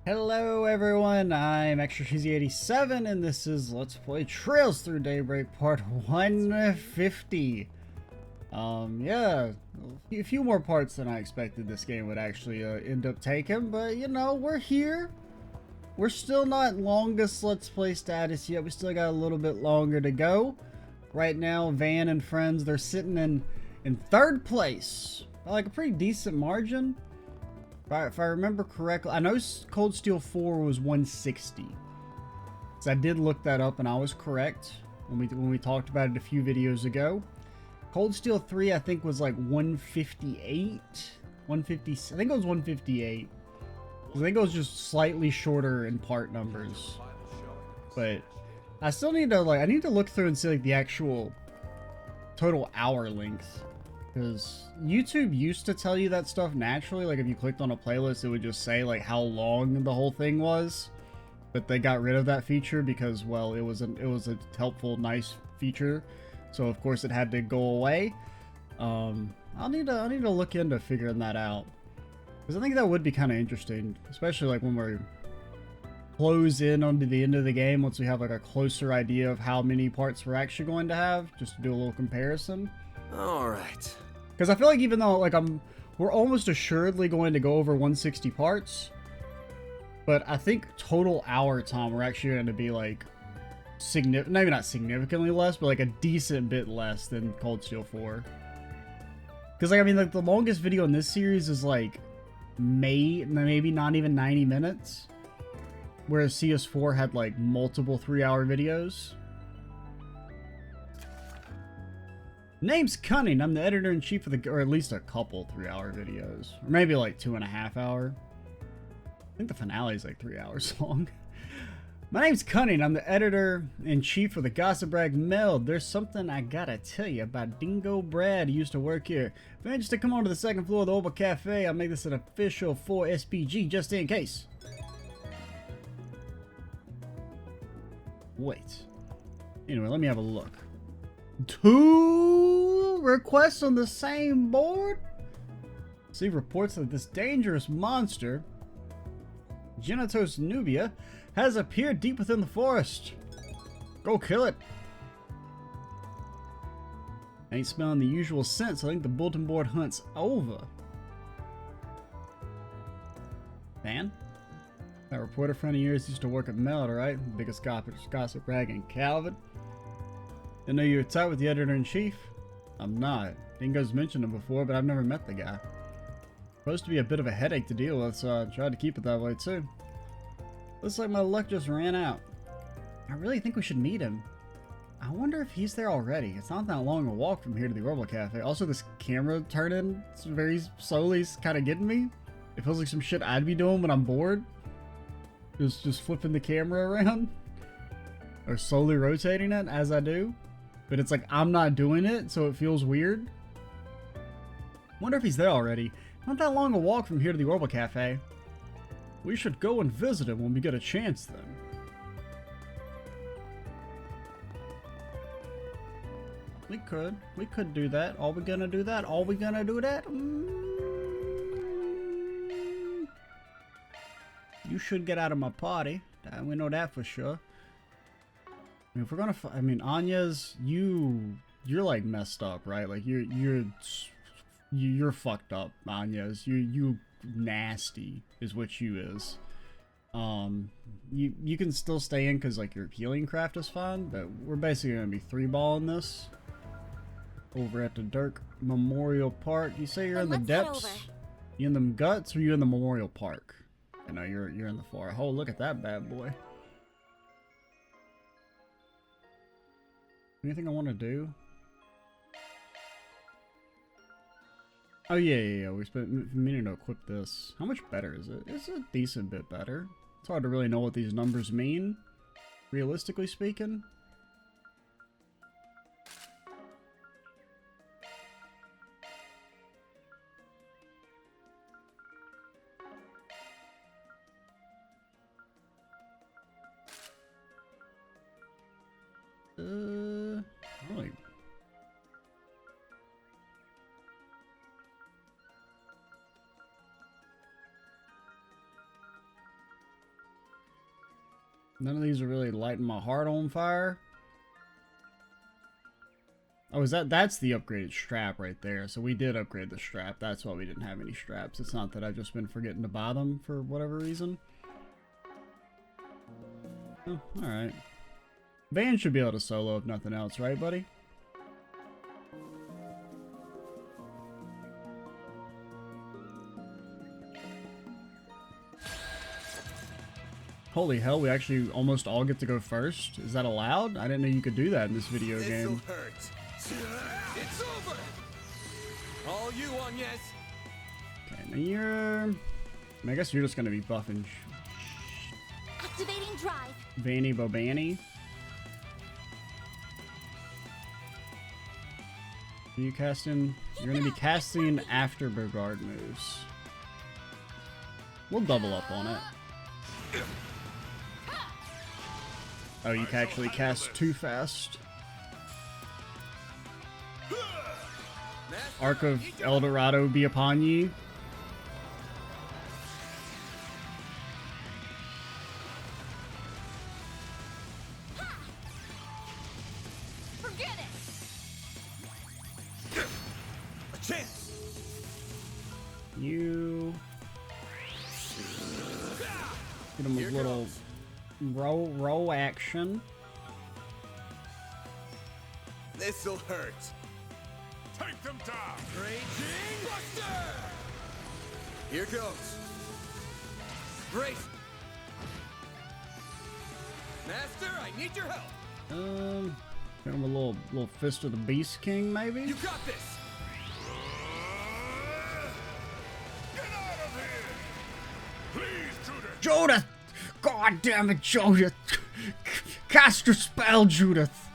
Hello everyone, I'm ExtraCheesy87 and this is Let's Play Trails Through Daybreak Part 150. Yeah, a few more parts than I expected this game would actually end up taking, but you know, we're here. We're still not longest Let's Play status yet, we still got a little bit longer to go. Right now, Van and friends, they're sitting in third place, by like a pretty decent margin. If I remember correctly, I know Cold Steel 4 was 160. So I did look that up and I was correct when we talked about it a few videos ago. Cold Steel 3 I think was like 158. 150, I think it was 158. I think it was just slightly shorter in part numbers. But I still need to I need to look through and see like the actual total hour length. Because YouTube used to tell you that stuff naturally, like if you clicked on a playlist it would just say like how long the whole thing was, but they got rid of that feature because, well, it was a helpful, nice feature, so of course it had to go away. I'll need to look into figuring that out, because I think that would be kind of interesting, especially like when we're close in onto the end of the game, once we have like a closer idea of how many parts we're actually going to have, just to do a little comparison. Alright. Because I feel like even though like we're almost assuredly going to go over 160 parts, but I think total hour time we're actually going to be like maybe not significantly less, but like a decent bit less than Cold Steel 4. Because like, I mean, like the longest video in this series is like maybe not even 90 minutes, whereas CS4 had like multiple 3-hour videos. Name's Cunning. I'm the editor-in-chief of or at least a couple 3-hour videos. Or maybe like 2.5 hour. I think the finale is like 3 hours long. My name's Cunning. I'm the editor-in-chief of the Gossip Rag Meld. There's something I gotta tell you about Dingo Brad. He used to work here. If you're interested, come on to the second floor of the Oba Cafe. I'll make this an official 4 SPG just in case. Wait. Anyway, let me have a look. 2 requests on the same board? See reports that this dangerous monster, Genitos nubia, has appeared deep within the forest. Go kill it. I ain't smelling the usual scent, so I think the bulletin board hunt's over. Man? That reporter friend of yours used to work at Meld, right? The biggest gossip rag in Calvin. Didn't know you were tight with the editor-in-chief? I'm not. Dingo's mentioned him before, but I've never met the guy. Supposed to be a bit of a headache to deal with, so I tried to keep it that way too. Looks like my luck just ran out. I really think we should meet him. I wonder if he's there already. It's not that long a walk from here to the Orbital Cafe. Also, this camera turn-in, it's very slowly kind of getting me. It feels like some shit I'd be doing when I'm bored. Just flipping the camera around. Or slowly rotating it as I do. But it's like I'm not doing it, so it feels weird. Wonder if he's there already. Not that long a walk from here to the Orbital Cafe. We should go and visit him when we get a chance then. We could do that. Are we gonna do that? Are we gonna do that? You should get out of my party. We know that for sure. I mean, if we're gonna, I mean, Anya's, you're like messed up, right? Like you're fucked up, Anya's. You nasty is what you is. You can still stay in because like your healing craft is fine, but we're basically gonna be 3-balling this over at the Dirk Memorial Park. You say you're in the depths. You in them guts, or you in the Memorial Park? I know you're in the far. Oh, look at that bad boy. Anything I want to do? Oh yeah. We've been meaning to equip this. How much better is it? It's a decent bit better. It's hard to really know what these numbers mean, realistically speaking. Really. None of these are really lighting my heart on fire. Oh, that's the upgraded strap right there. So we did upgrade the strap. That's why we didn't have any straps. It's not that I've just been forgetting to buy them for whatever reason. Oh, alright. Van should be able to solo if nothing else, right, buddy? Holy hell, we actually almost all get to go first? Is that allowed? I didn't know you could do that in this video game. Hurt. It's over. All you on, yes. Okay, now you're... I guess you're just gonna be buffing Activating drive. Vanny Bobani. Are you casting? You're gonna be casting after Burgard moves. We'll double up on it. Oh, you can actually cast too fast. Arc of El Dorado be upon ye. Forget it. A chance. You get him a little roll action. This'll hurt. Take them down! Raging Buster! Here goes. Brace. Master, I need your help. Get him a little fist of the Beast King, maybe? You got this. Get out of here! Please, Judith! Judith! God damn it, Judith! Cast your spell, Judith!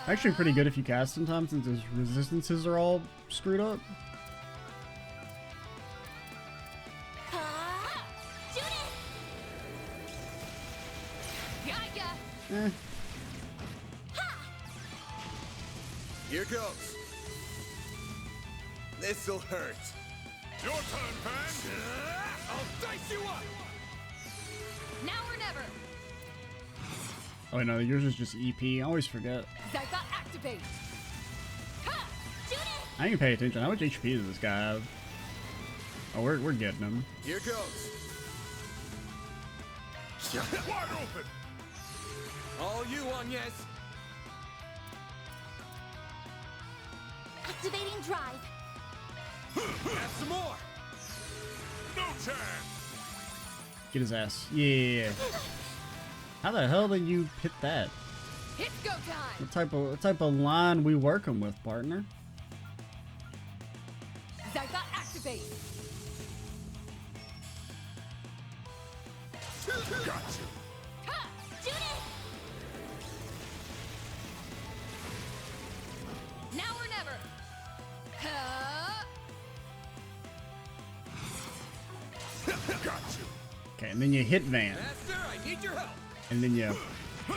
Actually pretty good if you cast sometimes since his resistances are all screwed up. Judith! Eh. Here goes. This'll hurt. Your turn, Pan! I'll dice you up. Now or never. Oh wait, no, yours is just EP. I always forget. Zytha activate. Ha! Judith! I didn't even pay attention. How much HP does this guy have? Oh, we're getting him. Here goes. Wide open! All you on, yes. Activating drive. Have some more. No chance! Get his ass. Yeah. How the hell did you hit that? It's go time. What type of line we working with, partner? Zytha activate. Got you! Ha! Judith! Now or never. Ha! Got you! Okay, and then you hit Van, Master, I need your help. and then you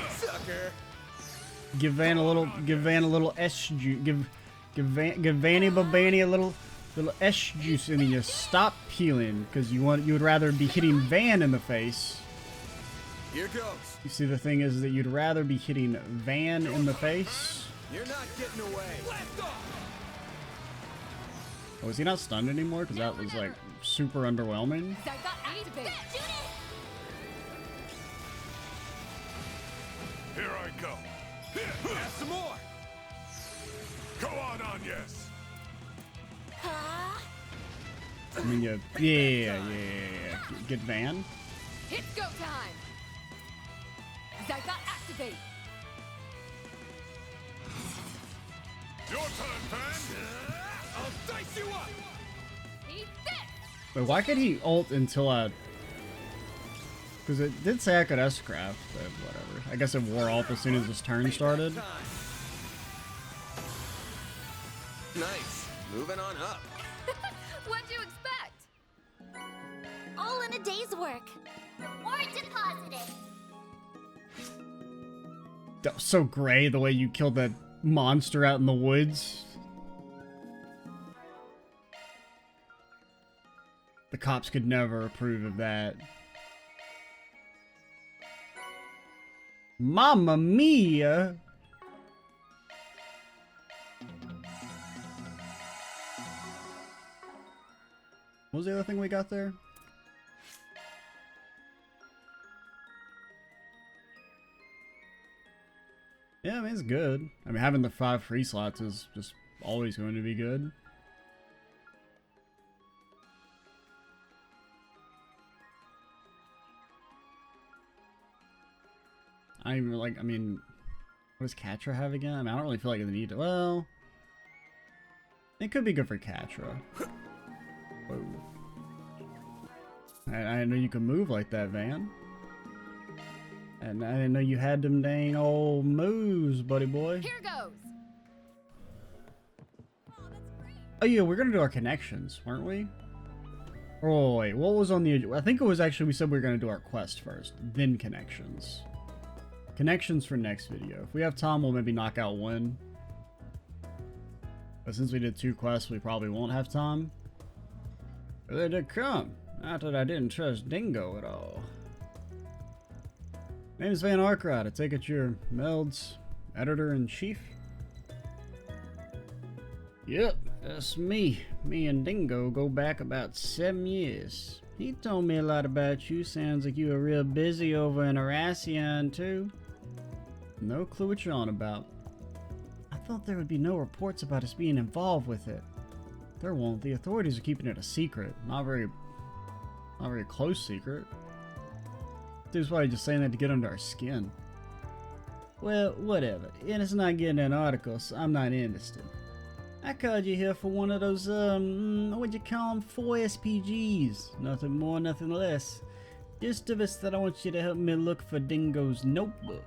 Sucker. give Van a little S juice. Give Vanny Babani a little S juice, and then you stop healing because you would rather be hitting Van in the face. Here goes. You see, the thing is that you'd rather be hitting Van in the face. You're not getting away. Blast off. Oh, is he not stunned anymore? Because that was like super underwhelming. Zytha activate. Judith! Here I go! Have some more. Go on, yes! Ha! I mean, yeah. Get Van. It's go time. Zytha activate. Your turn, Pan! I'll dice you up. Eat this! Wait, why could he ult until I... Because it did say I could S-craft, but whatever. I guess it wore off as soon as his turn started. Nice. Moving on up. What'd you expect? All in a day's work. Reward deposited. That was so gray, the way you killed that monster out in the woods. The cops could never approve of that. Mamma mia! What was the other thing we got there? Yeah, I mean, it's good. I mean, having the 5 free slots is just always going to be good. I even like, I mean, what does Catra have again? I mean, I don't really feel like they need to. Well, it could be good for Catra. Whoa. I didn't know you could move like that, Van. And I didn't know you had them dang old moves, buddy boy. Here goes. Oh yeah, we're gonna do our connections, weren't we? Oh wait, what was on the? I think it was actually we said we were gonna do our quest first, then connections. Connections for next video. If we have time, we'll maybe knock out one. But since we did 2 quests, we probably won't have time. But they did come. Not that I didn't trust Dingo at all. Name's Van Arkrod. I take it you're Meld's editor-in-chief? Yep, that's me. Me and Dingo go back about 7 years. He told me a lot about you. Sounds like you were real busy over in Aracion, too. No clue what you're on about. I thought there would be no reports about us being involved with it. There won't. The authorities are keeping it a secret. Not very close secret. Dude's probably just saying that to get under our skin. Well, whatever. And it's not getting an article, so I'm not interested. I called you here for one of those, what'd you call them? 4 SPGs. Nothing more, nothing less. Just of us that I want you to help me look for Dingo's notebook.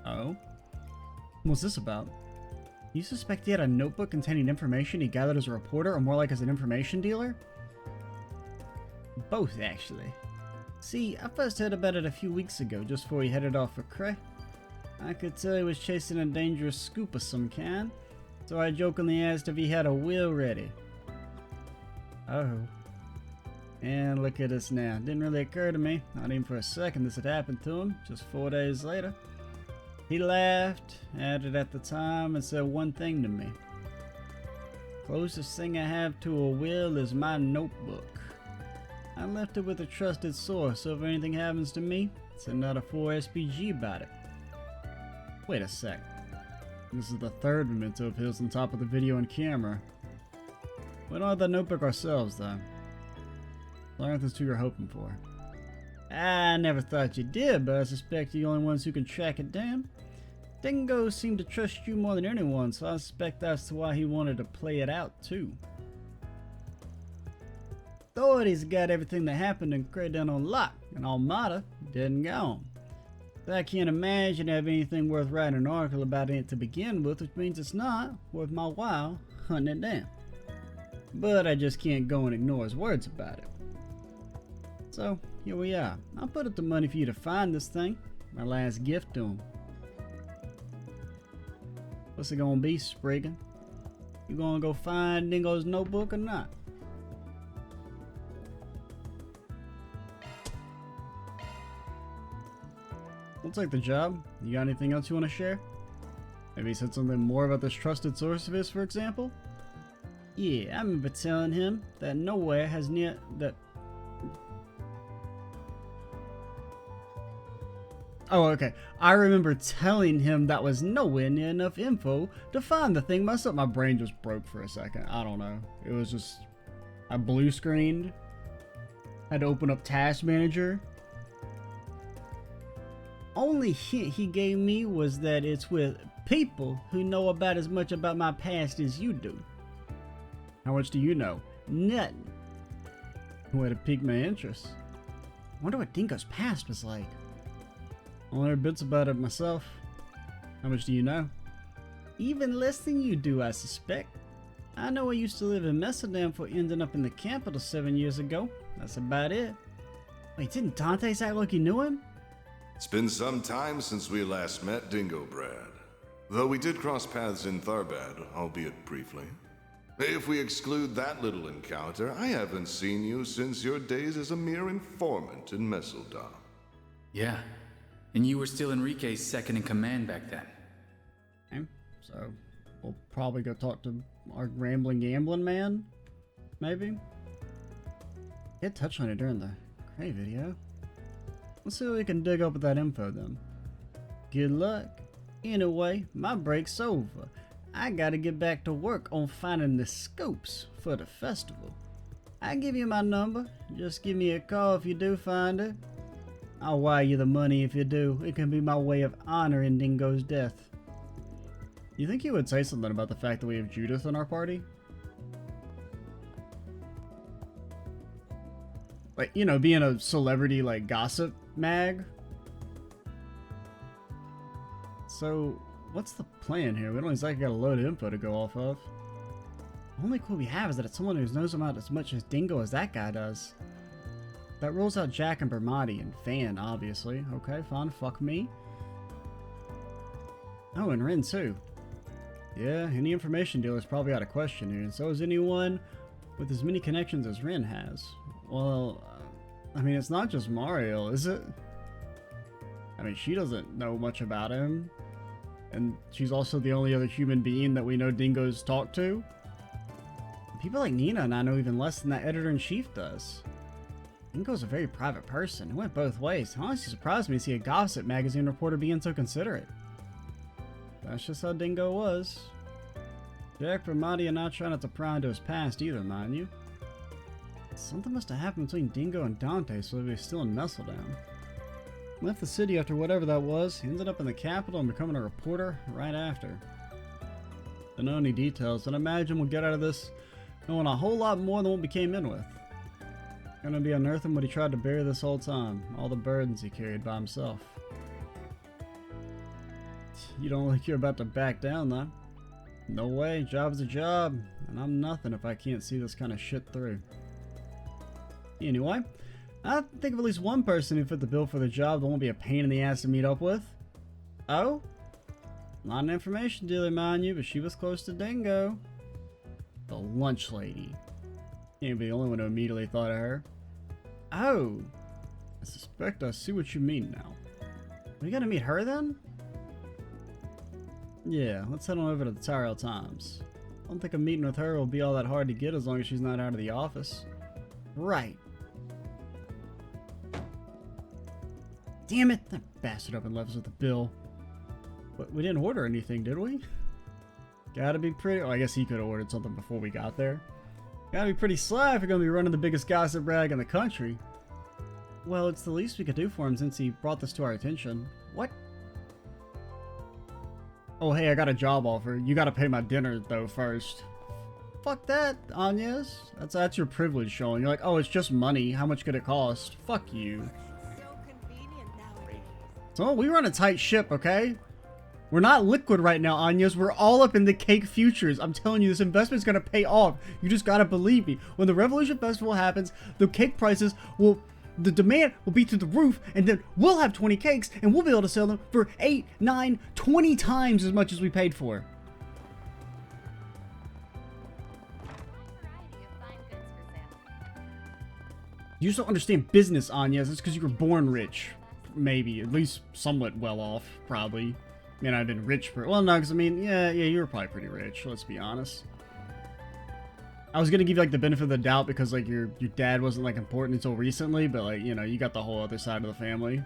Oh? What's this about? You suspect he had a notebook containing information he gathered as a reporter, or more like as an information dealer? Both, actually. See, I first heard about it a few weeks ago, just before he headed off for Cray. I could tell he was chasing a dangerous scoop of some kind, so I jokingly asked if he had a will ready. Oh. And look at us now. Didn't really occur to me, not even for a second, this had happened to him, just 4 days later. He laughed, added at the time, and said one thing to me. Closest thing I have to a will is my notebook. I left it with a trusted source, so if anything happens to me, send out a 4 SPG about it. Wait a sec. This is the 3rd memento of his on top of the video and camera. We don't have that notebook ourselves, though. Labyrinth 2 you're hoping for. I never thought you did, but I suspect you're the only ones who can track it down. Dingo seemed to trust you more than anyone, so I suspect that's why he wanted to play it out, too. Authorities got everything that happened in Cray down on lock, and Almada didn't go on. So I can't imagine having anything worth writing an article about it to begin with, which means it's not worth my while hunting it down. But I just can't go and ignore his words about it. So, here we are. I'll put up the money for you to find this thing. My last gift to him. What's it gonna be, Spriggan? You gonna go find Dingo's notebook or not? We'll take the job. You got anything else you want to share? Maybe he said something more about this trusted source of his, for example? Yeah, I remember telling him that nowhere has near that. Oh, okay. I remember telling him that was nowhere near enough info to find the thing myself. My brain just broke for a second. I don't know. It was just, I blue screened. Had to open up Task Manager. Only hint he gave me was that it's with people who know about as much about my past as you do. How much do you know? Nothing. Way to pique my interest. I wonder what Dingo's past was like. Only heard bits about it myself. How much do you know? Even less than you do, I suspect. I know I used to live in Mesodam before ending up in the capital 7 years ago. That's about it. Wait, didn't Dante act like you knew him? It's been some time since we last met, Dingo Brad. Though we did cross paths in Tharbad, albeit briefly. If we exclude that little encounter, I haven't seen you since your days as a mere informant in Messeldom. Yeah, And you were still Enrique's second in command back then. Okay, so we'll probably go talk to our rambling gambling man, maybe. Did touch on it during the Cray video. Let's see what we can dig up with that info then. Good luck. Anyway, my break's over. I gotta get back to work on finding the scopes for the festival. I give you my number. Just give me a call if you do find it. I'll wire you the money if you do. It can be my way of honoring Dingo's death. You think he would say something about the fact that we have Judith in our party? Like, you know, being a celebrity, like, gossip mag? So, what's the plan here? We don't exactly got a load of info to go off of. The only clue we have is that it's someone who knows about as much as Dingo as that guy does. That rules out Jack and Bermati and Fan, obviously. Okay, fine, fuck me. Oh, and Rin too. Yeah, any information dealer is probably out of question here, and so is anyone with as many connections as Rin has. Well, I mean, it's not just Mario, is it? I mean, she doesn't know much about him. And she's also the only other human being that we know Dingo's talked to. People like Nina and I know even less than that editor-in-chief does. Dingo's a very private person. It went both ways. It honestly surprised me to see a gossip magazine reporter being so considerate. That's just how Dingo was. Jack Bermati and not trying not to pry into his past either, mind you. Something must have happened between Dingo and Dante so he was still in Messeldown. Left the city after whatever that was, ended up in the capital and becoming a reporter right after. Don't know any details, but I imagine we'll get out of this knowing a whole lot more than what we came in with. Gonna be unearthing what he tried to bury this whole time, all the burdens he carried by himself. You don't look like you're about to back down, though. No way, job's a job, and I'm nothing if I can't see this kind of shit through. Anyway, I think of at least one person who fit the bill for the job that won't be a pain in the ass to meet up with. Oh? Not an information dealer, mind you, but she was close to Dingo. The lunch lady. Can't be the only one who immediately thought of her. Oh! I suspect I see what you mean now. We gotta meet her then? Yeah, let's head on over to the Tyrell Times. I don't think a meeting with her will be all that hard to get as long as she's not out of the office. Right. Damn it! That bastard up and left us with the bill. But we didn't order anything, did we? Gotta be pretty... Oh, I guess he could have ordered something before we got there. Gotta be pretty sly if you're gonna be running the biggest gossip rag in the country. Well, it's the least we could do for him since he brought this to our attention. What? Oh, hey, I got a job offer. You gotta pay my dinner, though, first. Fuck that, Agnes. That's your privilege showing. You're like, oh, it's just money. How much could it cost? Fuck you. So, we run a tight ship, okay? We're not liquid right now, Agnes. We're all up in the cake futures. I'm telling you, this investment's gonna pay off. You just gotta believe me. When the Revolution Festival happens, the cake prices will... The demand will be through the roof, and then we'll have 20 cakes, and we'll be able to sell them for 8, 9, 20 times as much as we paid for. You just don't understand business, Agnes. It's because you were born rich. Maybe. At least somewhat well off, probably. I mean, I've been rich for... Well, no, because, I mean, yeah, you were probably pretty rich. Let's be honest. I was going to give you, like, the benefit of the doubt because, like, your dad wasn't, like, important until recently. But, like, you know, you got the whole other side of the family.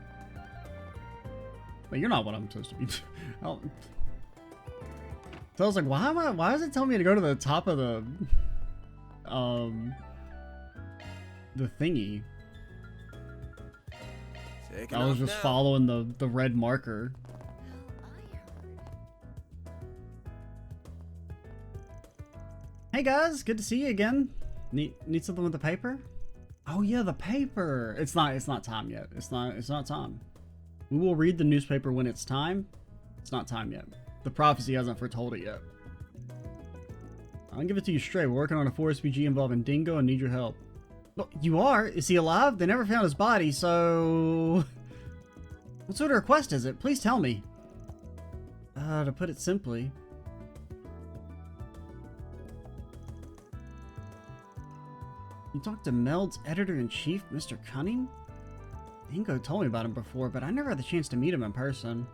Like, you're not what I'm supposed to be. So I was like, why is it telling me to go to the top of the thingy? I was just following the red marker. Hey guys, good to see you again. Need something with the paper? Oh yeah, the paper. It's not time yet. It's not time. We will read the newspaper when it's time. It's not time yet. The prophecy hasn't foretold it yet. I'll give it to you straight. We're working on a 4SPG involving Dingo and need your help. Look, you are? Is he alive? They never found his body, so... What sort of request is it? Please tell me. To put it simply... You talked to Meld's editor-in-chief, Mr. Cunning? Dingo told me about him before, but I never had the chance to meet him in person.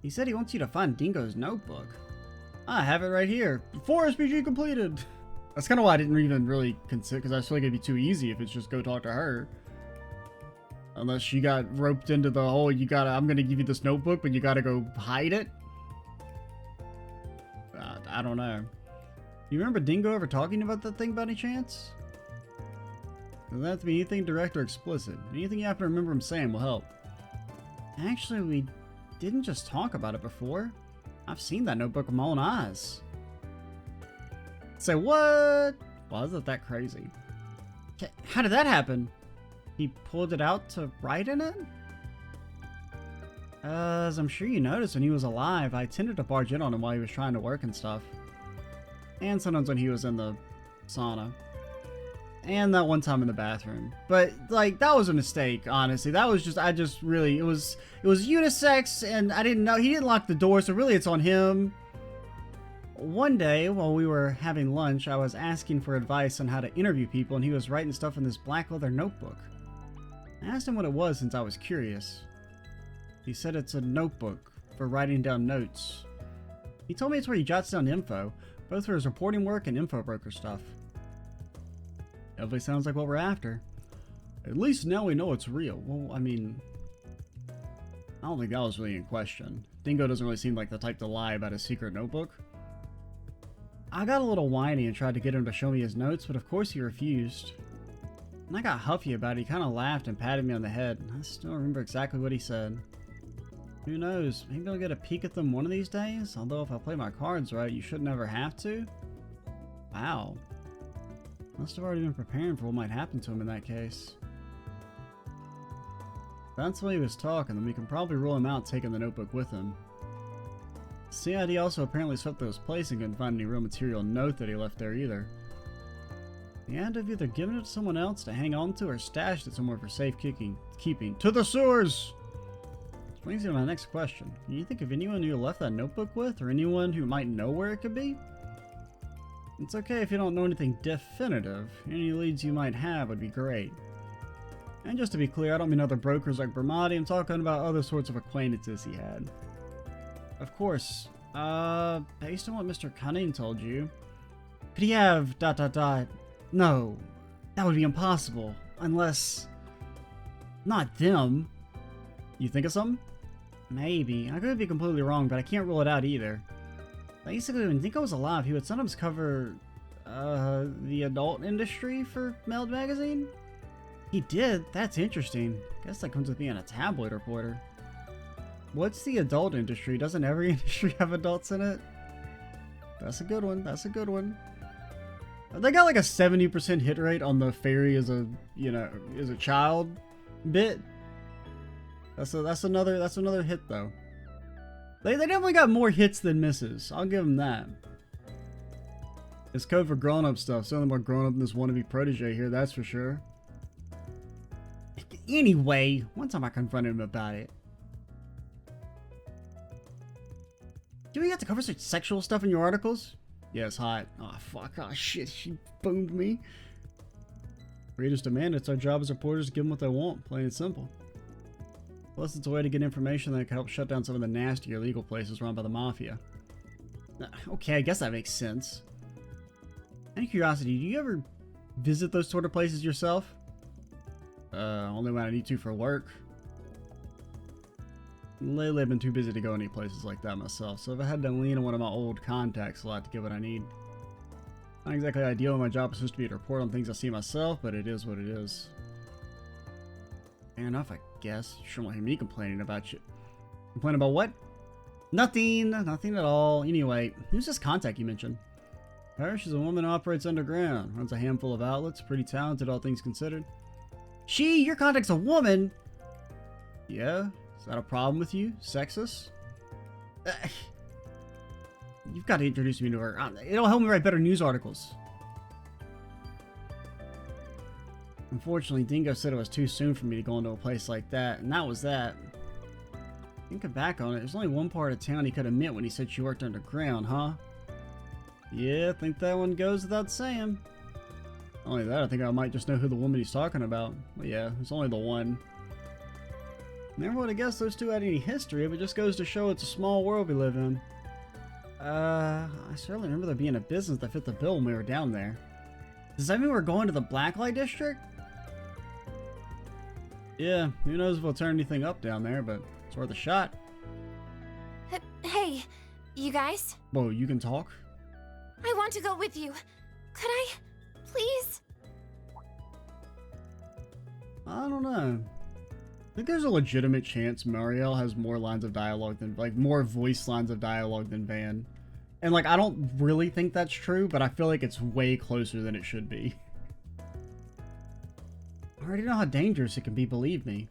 He said he wants you to find Dingo's notebook. I have it right here. 4 SPG completed. That's kind of why I didn't even really consider, because I feel like it'd be too easy if it's just go talk to her. Unless you got roped into the whole, I'm gonna give you this notebook, but you gotta go hide it. I don't know. You remember Dingo ever talking about that thing by any chance? Doesn't have to be anything direct or explicit. Anything you happen to remember him saying will help. Actually, we didn't just talk about it before. I've seen that notebook with my own eyes. Say what? Why is it that crazy? How did that happen? He pulled it out to write in it? As I'm sure you noticed when he was alive, I tended to barge in on him while he was trying to work and stuff. And sometimes when he was in the sauna. And that one time in the bathroom. But, like, that was a mistake, honestly. That was just, it was unisex, and I didn't know, he didn't lock the door, so really it's on him. One day, while we were having lunch, I was asking for advice on how to interview people, and he was writing stuff in this black leather notebook. I asked him what it was since I was curious. He said it's a notebook for writing down notes. He told me it's where he jots down info, both for his reporting work and info broker stuff. Definitely sounds like what we're after. At least now we know it's real. Well, I mean, I don't think that was really in question. Dingo doesn't really seem like the type to lie about his secret notebook. I got a little whiny and tried to get him to show me his notes, but of course he refused. When I got huffy about it, he kind of laughed and patted me on the head. I still remember exactly what he said. Who knows, maybe I'll get a peek at them one of these days? Although if I play my cards right, you should never have to. Wow. Must have already been preparing for what might happen to him in that case. If that's the way he was talking, then we can probably rule him out taking the notebook with him. CID also apparently swept those places and couldn't find any real material note that he left there either. He had to have either given it to someone else to hang on to or stashed it somewhere for safekeeping. To the sewers! Which brings me to my next question. Can you think of anyone you left that notebook with, or anyone who might know where it could be? It's okay if you don't know anything definitive. Any leads you might have would be great. And just to be clear, I don't mean other brokers like Bermati. I'm talking about other sorts of acquaintances he had. Of course, based on what Mr. Cunning told you, could he have ... No, that would be impossible. Unless... not them. You think of something? Maybe. I could be completely wrong, but I can't rule it out either. Basically, when Dingo was alive, he would sometimes cover, the adult industry for Meld magazine? He did? That's interesting. Guess that comes with being a tabloid reporter. What's the adult industry? Doesn't every industry have adults in it? That's a good one. That's a good one. They got like a 70% hit rate on the fairy as a, as a child bit. That's another hit though. They definitely got more hits than misses. I'll give them that. It's code for grown-up stuff. Certainly more grown-up than this wannabe protege here, that's for sure. Anyway, one time I confronted him about it. Do we have to cover such sexual stuff in your articles? Yeah, it's hot. Oh, fuck. Oh, shit. She boomed me. Readers demand it's our job as reporters to give them what they want. Plain and simple. Plus, it's a way to get information that can help shut down some of the nastier legal places run by the Mafia. Okay, I guess that makes sense. Out of curiosity, do you ever visit those sort of places yourself? Only when I need to for work. Lately, I've been too busy to go any places like that myself, so if I had to lean on one of my old contacts a lot to get what I need. Not exactly ideal, my job is supposed to be to report on things I see myself, but it is what it is. Fair enough, I guess. You sure won't hear me complaining about you. Complain about what? Nothing. Nothing at all. Anyway, who's this contact you mentioned? Her, she's a woman who operates underground. Runs a handful of outlets. Pretty talented, all things considered. Your contact's a woman? Yeah? Is that a problem with you? Sexist? You've got to introduce me to her. It'll help me write better news articles. Unfortunately, Dingo said it was too soon for me to go into a place like that, and that was that. Thinking back on it, there's only one part of town he could have meant when he said she worked underground, huh? Yeah, I think that one goes without saying. Not only that, I think I might just know who the woman he's talking about. But yeah, it's only the one. Never would have guessed those two had any history, but it just goes to show it's a small world we live in. I certainly remember there being a business that fit the bill when we were down there. Does that mean we're going to the Blacklight District? Yeah, who knows if we'll turn anything up down there, but it's worth a shot. Hey, you guys? Whoa, you can talk? I want to go with you. Could I? Please? I don't know. I think there's a legitimate chance Mariel has more lines of dialogue than, like, more voice lines of dialogue than Van. And, like, I don't really think that's true, but I feel like it's way closer than it should be. I already know how dangerous it can be, believe me.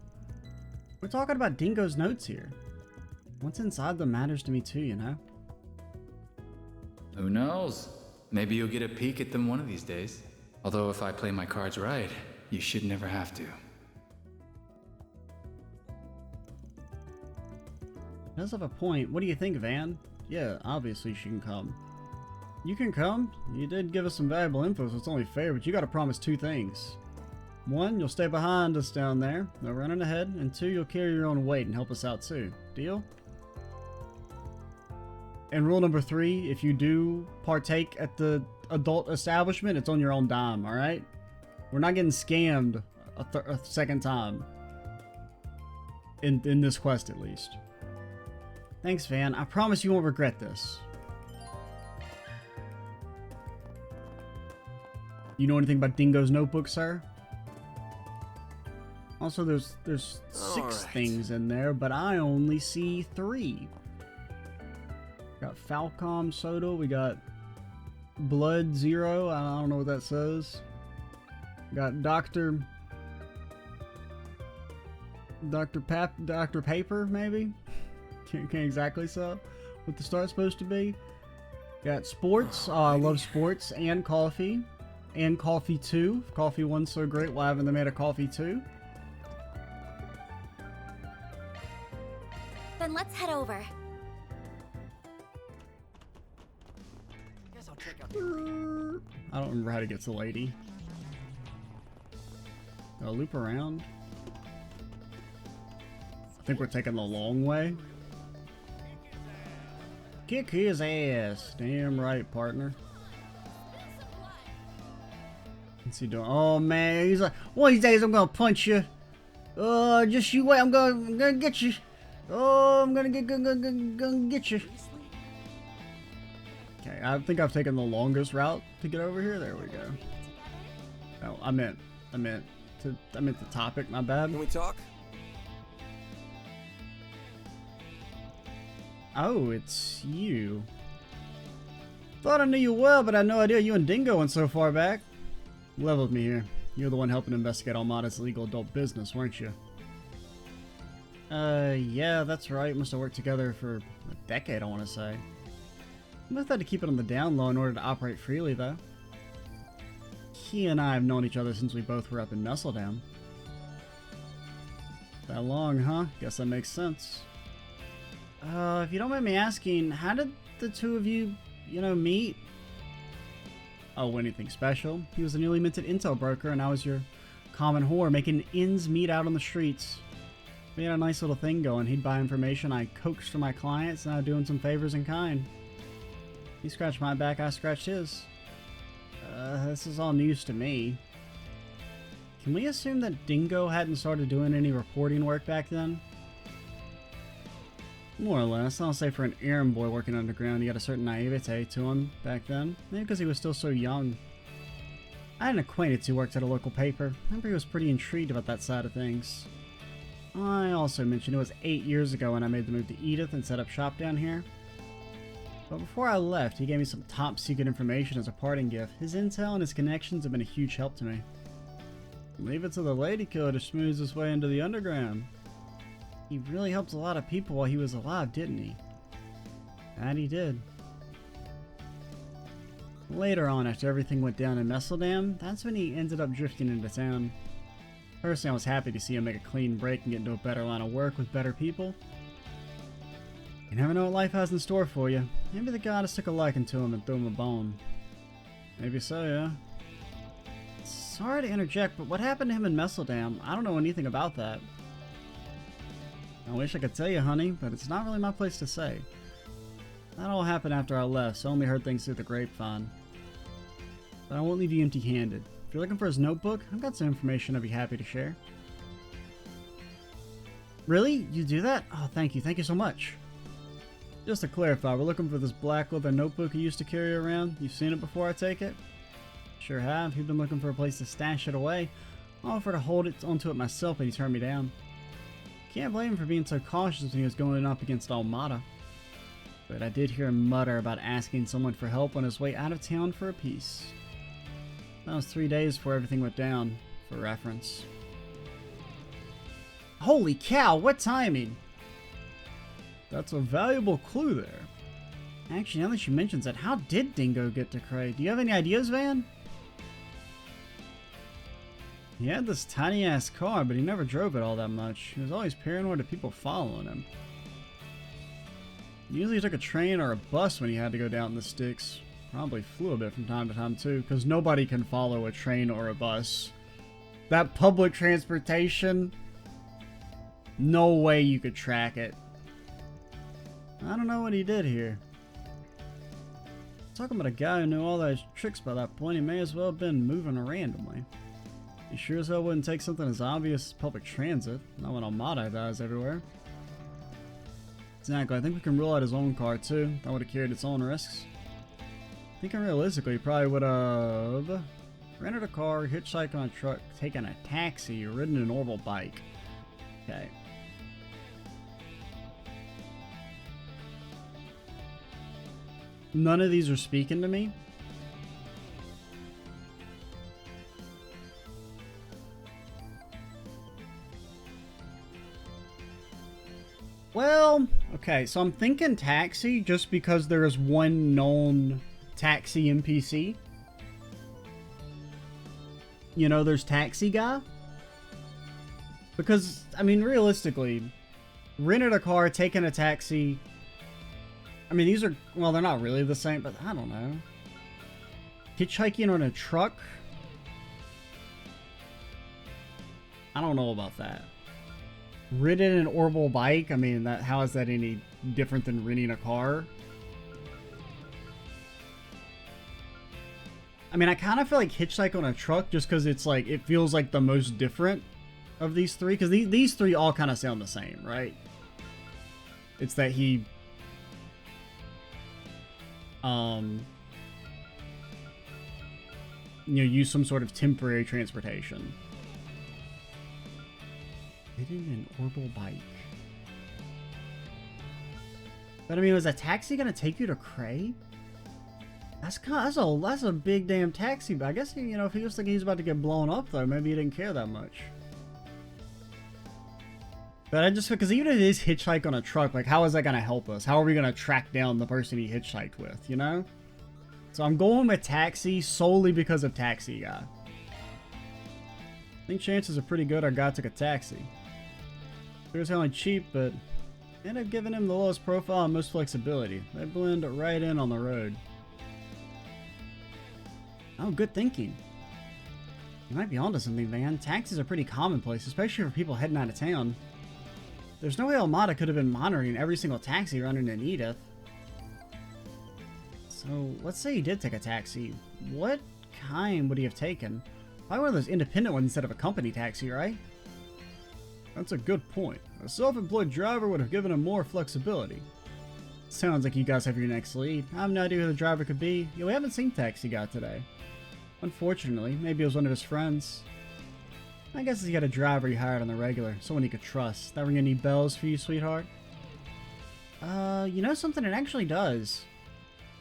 We're talking about Dingo's notes here. What's inside them matters to me too, you know? Who knows? Maybe you'll get a peek at them one of these days. Although if I play my cards right, you should never have to. Does have a point. What do you think, Van? Yeah, obviously she can come. You can come? You did give us some valuable info, so it's only fair, but you gotta promise two things. One, you'll stay behind us down there, no running ahead, and two, you'll carry your own weight and help us out too. Deal? And rule number 3, if you do partake at the adult establishment, it's on your own dime, alright? We're not getting scammed a second time. In this quest, at least. Thanks, Van. I promise you won't regret this. You know anything about Dingo's notebook, sir? Also, there's 6 things in there, but I only see 3. Got Falcom Soda, we got Blood Zero, I don't know what that says. Got Dr. Paper, maybe? Can't exactly say what the start's supposed to be. Got sports, I love sports, and coffee 2. If coffee 1's so great, why haven't they made a coffee 2? Then let's head over. I don't remember how to get to the lady. I'll loop around. I think we're taking the long way. Kick his ass. Damn right, partner. What's he doing? Oh man, he's like, one of these days I'm gonna punch you. Just you wait. I'm gonna get you. Oh, I'm gonna get you. Okay, I think I've taken the longest route to get over here. There we go. Oh, I meant the topic. My bad. Can we talk? Oh, it's you. Thought I knew you well, but I had no idea you and Dingo went so far back. Level with me here. You're the one helping investigate Almada's illegal adult business, weren't you? Yeah, that's right. Must have worked together for a decade, I want to say. Must have had to keep it on the down low in order to operate freely, though. He and I have known each other since we both were up in Nestledam. That long, huh? Guess that makes sense. If you don't mind me asking, how did the two of you, meet? Oh, anything special? He was a newly minted intel broker, and I was your common whore, making ends meet out on the streets. We had a nice little thing going. He'd buy information I coaxed from my clients, and I was doing some favors in kind. He scratched my back, I scratched his. This is all news to me. Can we assume that Dingo hadn't started doing any reporting work back then? More or less. I'll say for an errand boy working underground, he had a certain naivete to him back then. Maybe because he was still so young. I had an acquaintance who worked at a local paper. I remember he was pretty intrigued about that side of things. I also mentioned it was 8 years ago when I made the move to Edith and set up shop down here. But before I left, he gave me some top secret information as a parting gift. His intel and his connections have been a huge help to me. Leave it to the lady killer to schmooze his way into the underground. He really helped a lot of people while he was alive, didn't he? That he did. Later on, after everything went down in Nestledam, that's when he ended up drifting into town. Personally, I was happy to see him make a clean break and get into a better line of work with better people. You never know what life has in store for you. Maybe the goddess took a liking to him and threw him a bone. Maybe so, yeah. Sorry to interject, but what happened to him in Nestledam? I don't know anything about that. I wish I could tell you, honey, but it's not really my place to say. That all happened after I left, so I only heard things through the grapevine. But I won't leave you empty-handed. If you're looking for his notebook, I've got some information I'd be happy to share. Really? You do that? Oh, thank you. Thank you so much. Just to clarify, we're looking for this black leather notebook he used to carry around. You've seen it before, I take it? Sure have. He'd been looking for a place to stash it away. I offered to hold it onto it myself, but he turned me down. Can't blame him for being so cautious when he was going up against Almada. But I did hear him mutter about asking someone for help on his way out of town for a piece. That was 3 days before everything went down, for reference. Holy cow, what timing! That's a valuable clue there. Actually, now that she mentions it, how did Dingo get to Cray? Do you have any ideas, Van? He had this tiny-ass car, but he never drove it all that much. He was always paranoid of people following him. He usually took a train or a bus when he had to go down in the sticks. Probably flew a bit from time to time, too, because nobody can follow a train or a bus. That public transportation, no way you could track it. I don't know what he did here. Talking about a guy who knew all those tricks by that point, he may as well have been moving randomly. He sure as hell wouldn't take something as obvious as public transit, not when Almada dies everywhere. Exactly, I think we can rule out his own car too. That would have carried its own risks. Thinking realistically, he probably would have rented a car, hitchhiked on a truck, taken a taxi, or ridden an orbital bike. Okay. None of these are speaking to me. Well, okay, so I'm thinking taxi just because there is one known taxi NPC. You know, there's Taxi Guy. Because, I mean, realistically, rented a car, taking a taxi. I mean, these are, well, they're not really the same, but I don't know. Hitchhiking on a truck? I don't know about that. Ridden an orbital bike? I mean, how is that any different than renting a car? I mean, I kind of feel like hitchhike on a truck just because it's like, it feels like the most different of these three. Because these three all kind of sound the same, right? It's that he... you know, use some sort of temporary transportation. Hidden an orbital bike. But I mean, was a taxi gonna take you to Cray? That's a big damn taxi. But I guess, you know, if he was thinking he's about to get blown up, though, maybe he didn't care that much. But I just, because even if it is hitchhike on a truck, like, how is that gonna help us? How are we gonna track down the person he hitchhiked with, you know? So I'm going with taxi solely because of Taxi Guy. I think chances are pretty good our guy took a taxi. It was only cheap, but ended up giving him the lowest profile and most flexibility. They blend right in on the road. Oh, good thinking. You might be onto something, man. Taxis are pretty commonplace, especially for people heading out of town. There's no way Almada could have been monitoring every single taxi running in Edith. So, let's say he did take a taxi. What kind would he have taken? Probably one of those independent ones instead of a company taxi, right? That's a good point. A self-employed driver would have given him more flexibility. Sounds like you guys have your next lead. I have no idea who the driver could be. Yeah, we haven't seen Taxi Guy today. Unfortunately, maybe it was one of his friends. I guess he had a driver he hired on the regular, someone he could trust. That ring any bells for you, sweetheart? You know something? It actually does.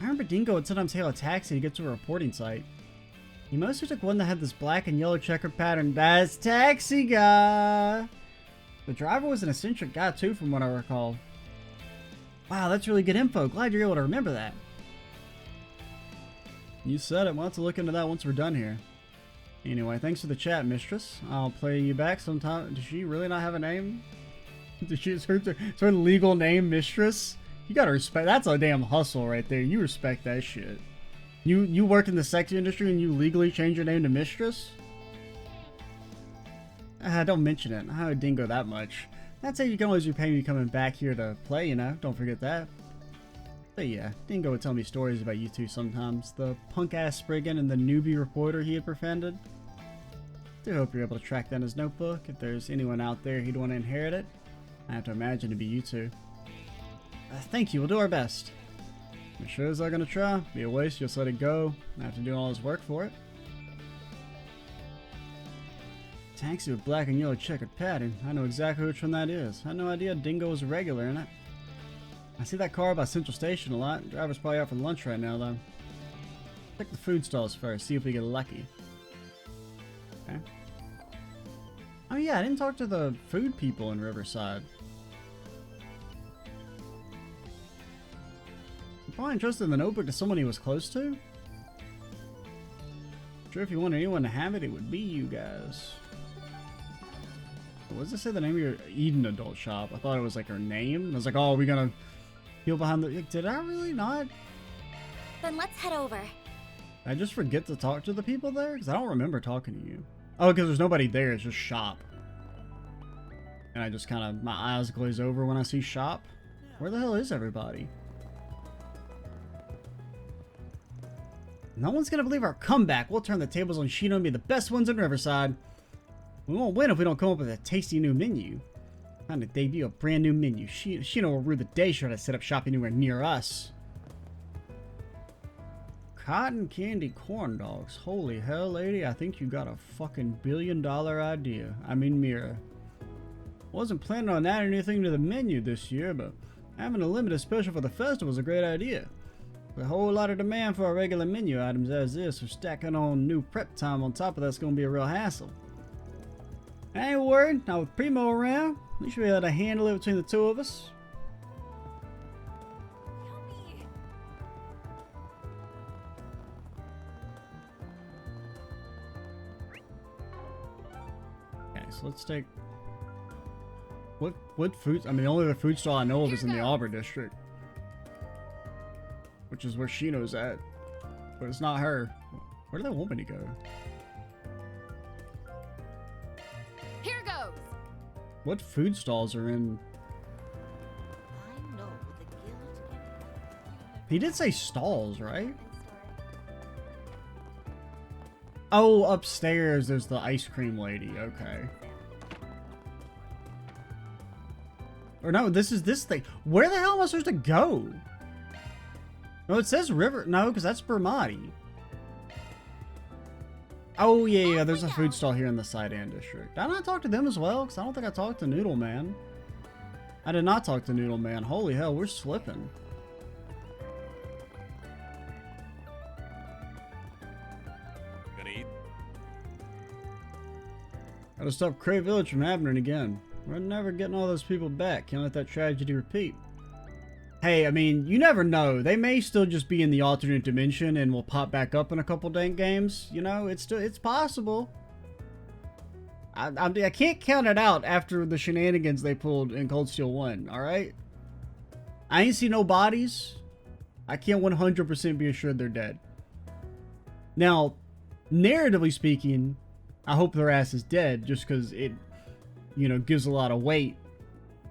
I remember Dingo would sometimes hail a taxi to get to a reporting site. He mostly took one that had this black and yellow checkered pattern. That's Taxi Guy! The driver was an eccentric guy too, from what I recall. Wow, that's really good info. Glad you're able to remember that. You said it. We'll have to look into that once we're done here. Anyway, thanks for the chat, mistress. I'll play you back sometime. Does she really not have a name? Does she her legal name, mistress? You gotta respect. That's a damn hustle right there. You respect that shit. You work in the sex industry and you legally change your name to mistress? Don't mention it. I don't dingo that much. That's how you can always repay me coming back here to play, you know? Don't forget that. But yeah, Dingo would tell me stories about you two sometimes. The punk-ass Spriggan and the newbie reporter he had befriended. Do hope you're able to track down his notebook. If there's anyone out there he'd want to inherit it, I have to imagine it'd be you two. Thank you, we'll do our best. I'm sure as I'm gonna try. Be a waste, just let it go. I have to do all his work for it. Taxi with black and yellow checkered pattern. I know exactly which one that is. I had no idea Dingo was a regular in it. I see that car by Central Station a lot. Driver's probably out for lunch right now, though. Check the food stalls first, see if we get lucky. Okay. Oh yeah, I didn't talk to the food people in Riverside. I'm probably entrusted the notebook to someone he was close to. Sure, if you wanted anyone to have it, it would be you guys. What does it say the name of your Eden adult shop? I thought it was like her name. I was like, oh, are we gonna peel behind the... Did I really not? Then let's head over. I just forget to talk to the people there? Because I don't remember talking to you. Oh, because there's nobody there. It's just shop. And I just kind of... My eyes glaze over when I see shop. Where the hell is everybody? No one's gonna believe our comeback. We'll turn the tables on Shino and be the best ones in Riverside. We won't win if we don't come up with a tasty new menu. Time to debut a brand new menu. Shino will rue the day she tried to set up shop anywhere near us. Cotton candy corn dogs. Holy hell, lady. I think you got a fucking billion-dollar idea. I mean, Mira. Wasn't planning on adding anything to the menu this year, but having a limited special for the festival is a great idea. With a whole lot of demand for our regular menu items as is, so stacking on new prep time on top of that's going to be a real hassle. I ain't worried. Now with Primo around, we should be able to handle it between the two of us. Yummy. Okay, so let's take... What food? I mean, the only other food stall I know of is in the Auburn district. Which is where Shino's at. But it's not her. Where did that want me to go? Here goes. What food stalls are in... I know the guilt. He did say stalls, right? Oh, upstairs there's the ice cream lady. Okay. Or no, this is this thing. Where the hell am I supposed to go? No, it says river. No, because that's Bermati. Oh, yeah, there's a food stall here in the Side-End district. Did I not talk to them as well? Because I don't think I talked to Noodle Man. I did not talk to Noodle Man. Holy hell, we're slipping. Gonna eat? Gotta stop Cray Village from happening again. We're never getting all those people back. Can't let that tragedy repeat. Hey, I mean, you never know. They may still just be in the alternate dimension and will pop back up in a couple dank games. You know, it's possible. I can't count it out after the shenanigans they pulled in Cold Steel 1, alright? I ain't seen no bodies. I can't 100% be assured they're dead. Now, narratively speaking, I hope their ass is dead just because it, you know, gives a lot of weight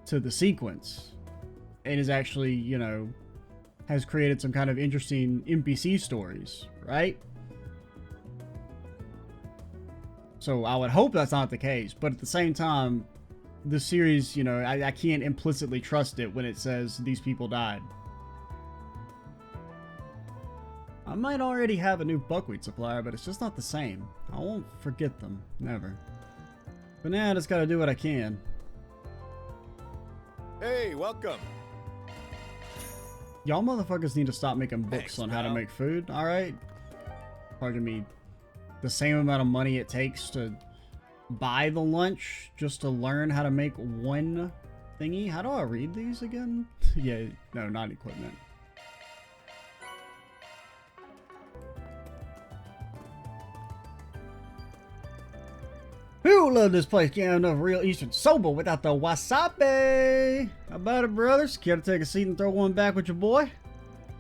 to the sequence. And is actually, you know, has created some kind of interesting NPC stories, right? So I would hope that's not the case, but at the same time, the series, you know, I can't implicitly trust it when it says these people died. I might already have a new buckwheat supplier, but it's just not the same. I won't forget them, never. But now I just gotta do what I can. Hey, welcome. Y'all motherfuckers need to stop making books Thanks, on how to pal. make food, alright? Pardon me. The same amount of money it takes to buy the lunch just to learn how to make one thingy. How do I read these again? Yeah, no, not equipment. Who love this place? Can't have enough real Eastern soba without the wasabi. How about it, brothers? Care to take a seat and throw one back with your boy?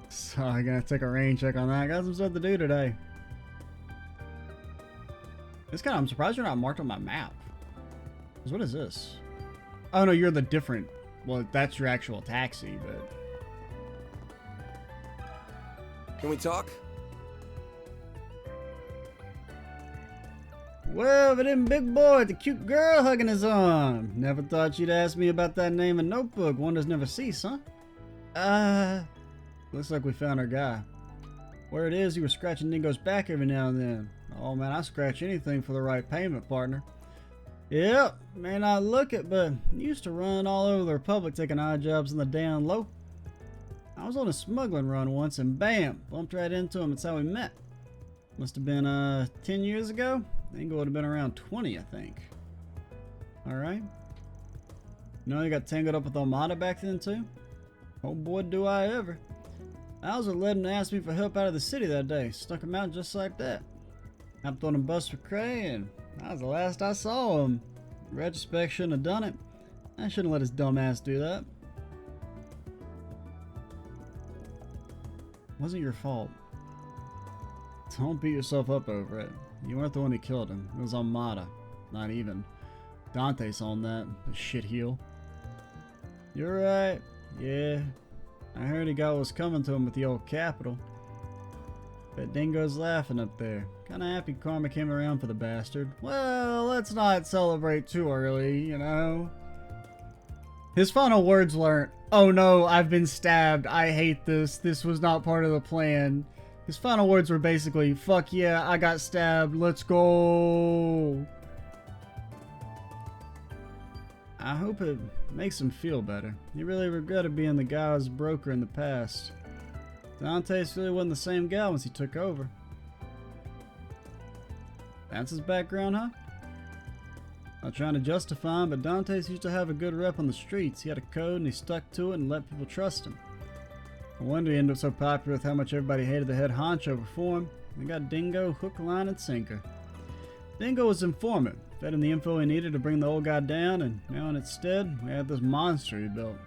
So I gotta take a rain check on that. Got some stuff to do today. I'm surprised you're not marked on my map. 'Cause what is this? Oh no, you're the different. Well, that's your actual taxi, but. Can we talk? Well, but them big boy with the cute girl hugging his arm. Never thought you'd ask me about that name and notebook. Wonders never cease, huh? Looks like we found our guy. Where it is, he was scratching Dingo's back every now and then. Oh man, I scratch anything for the right payment, partner. Yep, may not look it, but used to run all over the Republic taking odd jobs in the down low. I was on a smuggling run once and bam, bumped right into him. That's how we met. Must have been 10 years ago. Dingo would have been around 20, I think. Alright. You know, you got tangled up with Armada back then too? Oh boy, do I ever. Bowser led him to ask me for help out of the city that day. Stuck him out just like that. Hopped on a bus for Cray, and that was the last I saw him. In retrospect, shouldn't have done it. I shouldn't let his dumb ass do that. Wasn't your fault. Don't beat yourself up over it. You weren't the one who killed him. It was Armada. Not even. Dante's on that, the shitheel. You're right. Yeah. I heard he got what was coming to him with the old capital. Bet Dingo's laughing up there. Kinda happy karma came around for the bastard. Well, let's not celebrate too early, you know? His final words weren't, "Oh no, I've been stabbed. I hate this. This was not part of the plan." His final words were basically, "Fuck yeah, I got stabbed. Let's go." I hope it makes him feel better. He really regretted being the guy's broker in the past. Dante's really wasn't the same guy once he took over. That's his background, huh? Not trying to justify him, but Dante's used to have a good rep on the streets. He had a code and he stuck to it and let people trust him. No wonder he ended up so popular with how much everybody hated the head honcho before him. They got Dingo hook, line, and sinker. Dingo was informant, fed him the info he needed to bring the old guy down, and now instead, we had this monster he built.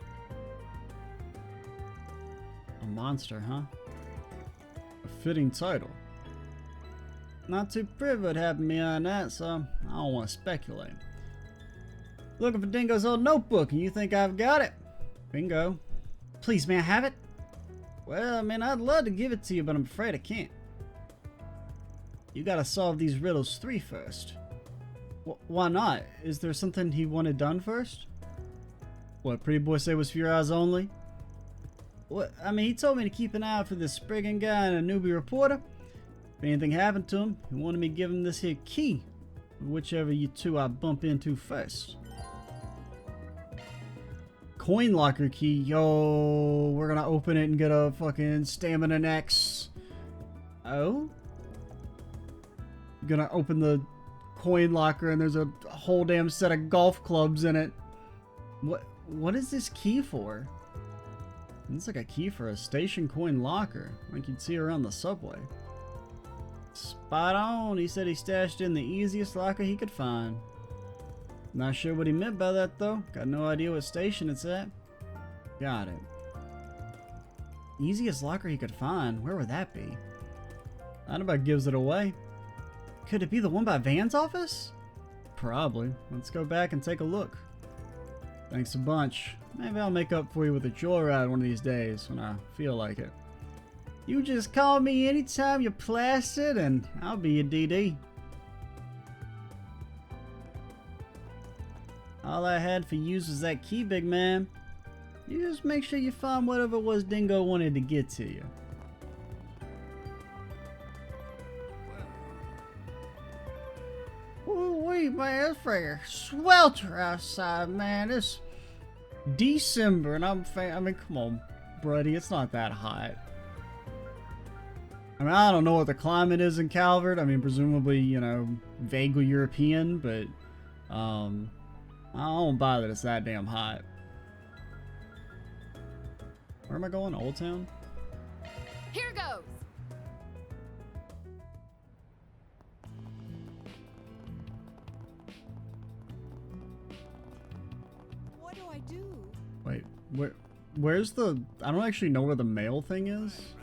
A monster, huh? A fitting title. Not too privy what happened behind that, so I don't want to speculate. Looking for Dingo's old notebook, and you think I've got it? Bingo. Please, may I have it? Well, I mean, I'd love to give it to you, but I'm afraid I can't. You gotta solve these riddles 3 first. Why not? Is there something he wanted done first? What, Pretty Boy say was for your eyes only? What? I mean, he told me to keep an eye out for this Spriggan guy and a newbie reporter. If anything happened to him, he wanted me to give him this here key. Whichever you two I bump into first. Coin locker key. Yo, we're gonna open it and get a fucking stamina X. Oh? Gonna open the coin locker and there's a whole damn set of golf clubs in it. What is this key for? It's like a key for a station coin locker, like you'd see around the subway. Spot on. He said he stashed in the easiest locker he could find. Not sure what he meant by that though. Got no idea what station it's at. Got it. Easiest locker he could find. Where would that be? That about gives it away. Could it be the one by Van's office? Probably. Let's go back and take a look. Thanks a bunch. Maybe I'll make up for you with a joyride one of these days when I feel like it. You just call me anytime you're placid and I'll be your DD. All I had for use was that key, big man. You just make sure you find whatever it was Dingo wanted to get to you. Ooh-wee, man, it's freaking swelter outside, man. It's December and I mean, come on, buddy, it's not that hot. I mean, I don't know what the climate is in Calvert. I mean, presumably, you know, vaguely European, but I don't buy that it's that damn hot. Where am I going? Old Town? Here goes. What do I do? Wait, where's the... I don't actually know where the mail thing is.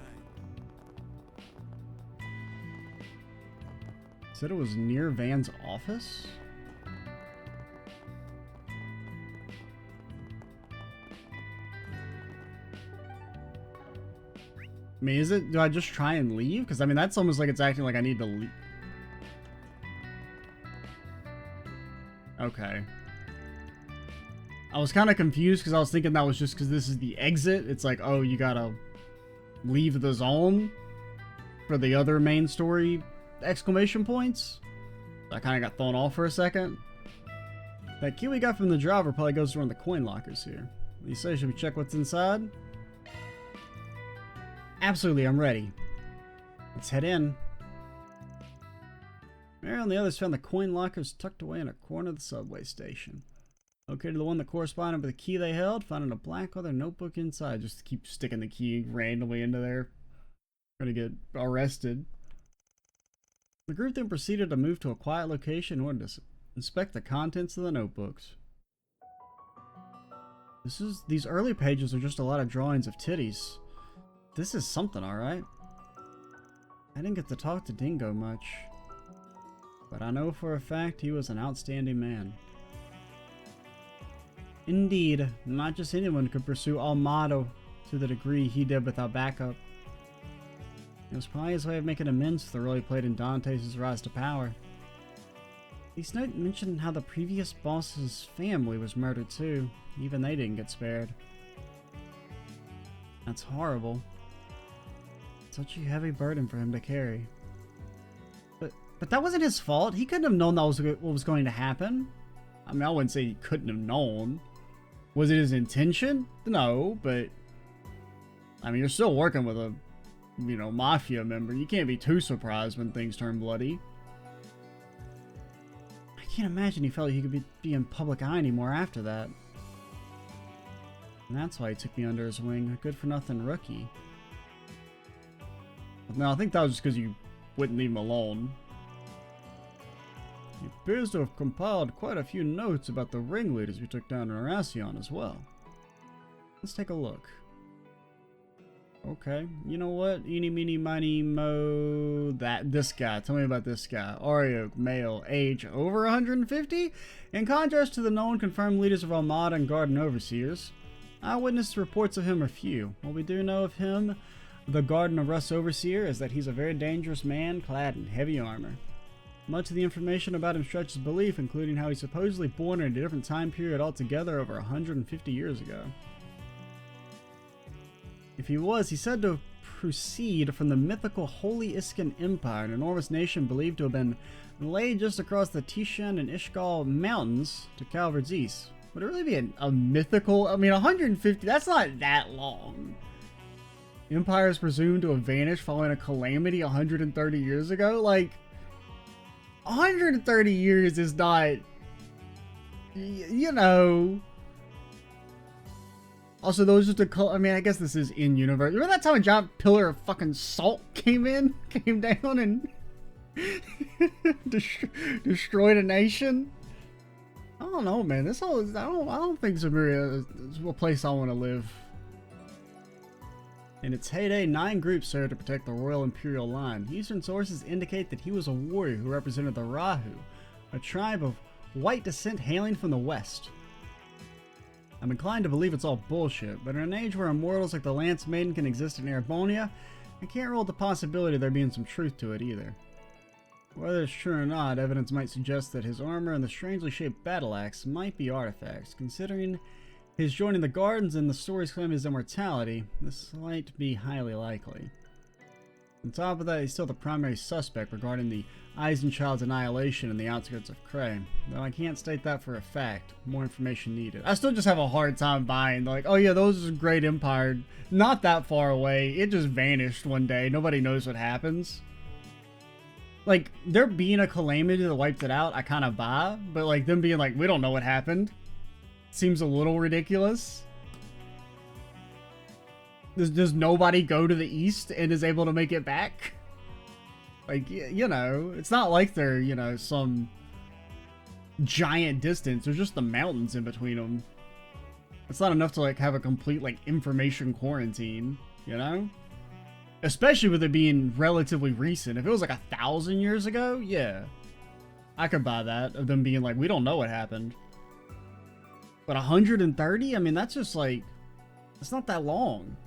Said it was near Van's office? I mean, is it, do I just try and leave? Because, I mean, that's almost like it's acting like I need to leave. Okay. I was kind of confused because I was thinking that was just because this is the exit. It's like, oh, you gotta leave the zone for the other main story exclamation points. I kind of got thrown off for a second. That key we got from the driver probably goes to one of the coin lockers here. You say, should we check what's inside? Absolutely, I'm ready. Let's head in. Mary and the others found the coin lockers tucked away in a corner of the subway station. Located the one that corresponded with the key they held, finding a black leather notebook inside. Just to keep sticking the key randomly into there. Gonna get arrested. The group then proceeded to move to a quiet location in order to inspect the contents of the notebooks. These early pages are just a lot of drawings of titties. This is something, alright. I didn't get to talk to Dingo much, but I know for a fact he was an outstanding man. Indeed, not just anyone could pursue Almado to the degree he did without backup. It was probably his way of making amends for the role he played in Dante's rise to power. These notes mentioned how the previous boss's family was murdered too. Even they didn't get spared. That's horrible. Such a heavy burden for him to carry. But that wasn't his fault. He couldn't have known that was what was going to happen. I mean, I wouldn't say he couldn't have known. Was it his intention? No, but I mean, you're still working with a, you know, mafia member. You can't be too surprised when things turn bloody. I can't imagine he felt like he could be in public eye anymore after that. And that's why he took me under his wing, a good-for-nothing rookie. No, I think that was just because you wouldn't leave him alone. He appears to have compiled quite a few notes about the ringleaders we took down in Arasion as well. Let's take a look. Okay, you know what? Eeny, meeny, miny, mo... This guy. Tell me about this guy. Ario, male, age over 150? In contrast to the known confirmed leaders of Armada and Garden Overseers, eyewitness reports of him are few. What we do know of him, the Garden of Rust Overseer, is that he's a very dangerous man clad in heavy armor. Much of the information about him stretches belief, including how he's supposedly born in a different time period altogether over 150 years ago. If he was, he's said to proceed from the mythical Holy Iskan Empire, an enormous nation believed to have been laid just across the Tishan and Ishgal mountains to Calvard's east. Would it really be a mythical? I mean, 150, that's not that long. The empire is presumed to have vanished following a calamity 130 years ago. Like, 130 years is not, you know. Also, those just I mean, I guess this is in universe. Remember that time a giant pillar of fucking salt came down and destroyed a nation? I don't know, man. This whole I don't think Zemuria is a place I want to live. In its heyday, 9 groups served to protect the Royal Imperial line. Eastern sources indicate that he was a warrior who represented the Rahu, a tribe of white descent hailing from the west. I'm inclined to believe it's all bullshit, but in an age where immortals like the Lance Maiden can exist in Erebonia, I can't rule the possibility of there being some truth to it either. Whether it's true or not, evidence might suggest that his armor and the strangely shaped battle axe might be artifacts. Considering his joining the Gardens and the stories claim his immortality, this might be highly likely. On top of that, he's still the primary suspect regarding the Eisenchild's annihilation in the outskirts of Cray, though I can't state that for a fact. More information needed. I still just have a hard time buying, like, oh yeah, those are great empire, not that far away, it just vanished one day, nobody knows what happens. Like, there being a calamity that wiped it out, I kind of buy, but like, them being like, we don't know what happened, seems a little ridiculous. Does nobody go to the east and is able to make it back? Like, you know, it's not like they're, you know, some giant distance. There's just the mountains in between them. It's not enough to, like, have a complete, like, information quarantine, you know? Especially with it being relatively recent. If it was, like, 1,000 years ago, yeah. I could buy that, of them being like, we don't know what happened. But 130? I mean, that's just, like, it's not that long.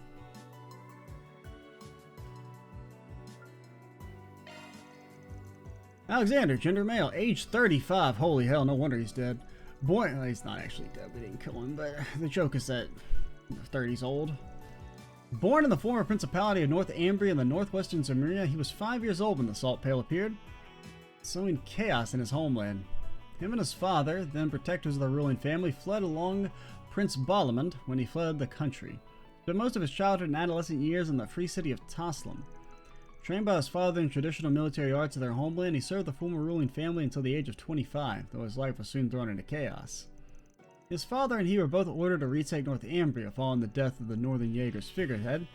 Alexander, gender male, age 35. Holy hell, no wonder he's dead. Born, well, he's not actually dead, we didn't kill him, but the joke is that 30's old. Born in the former Principality of North Ambria in the northwestern Zemuria, he was 5 years old when the Salt Pale appeared, sowing chaos in his homeland. Him and his father, then protectors of the ruling family, fled along Prince Balamand when he fled the country. Spent most of his childhood and adolescent years in the free city of Taslim. Trained by his father in traditional military arts of their homeland, he served the former ruling family until the age of 25, though his life was soon thrown into chaos. His father and he were both ordered to retake North Ambria following the death of the Northern Jaeger's figurehead,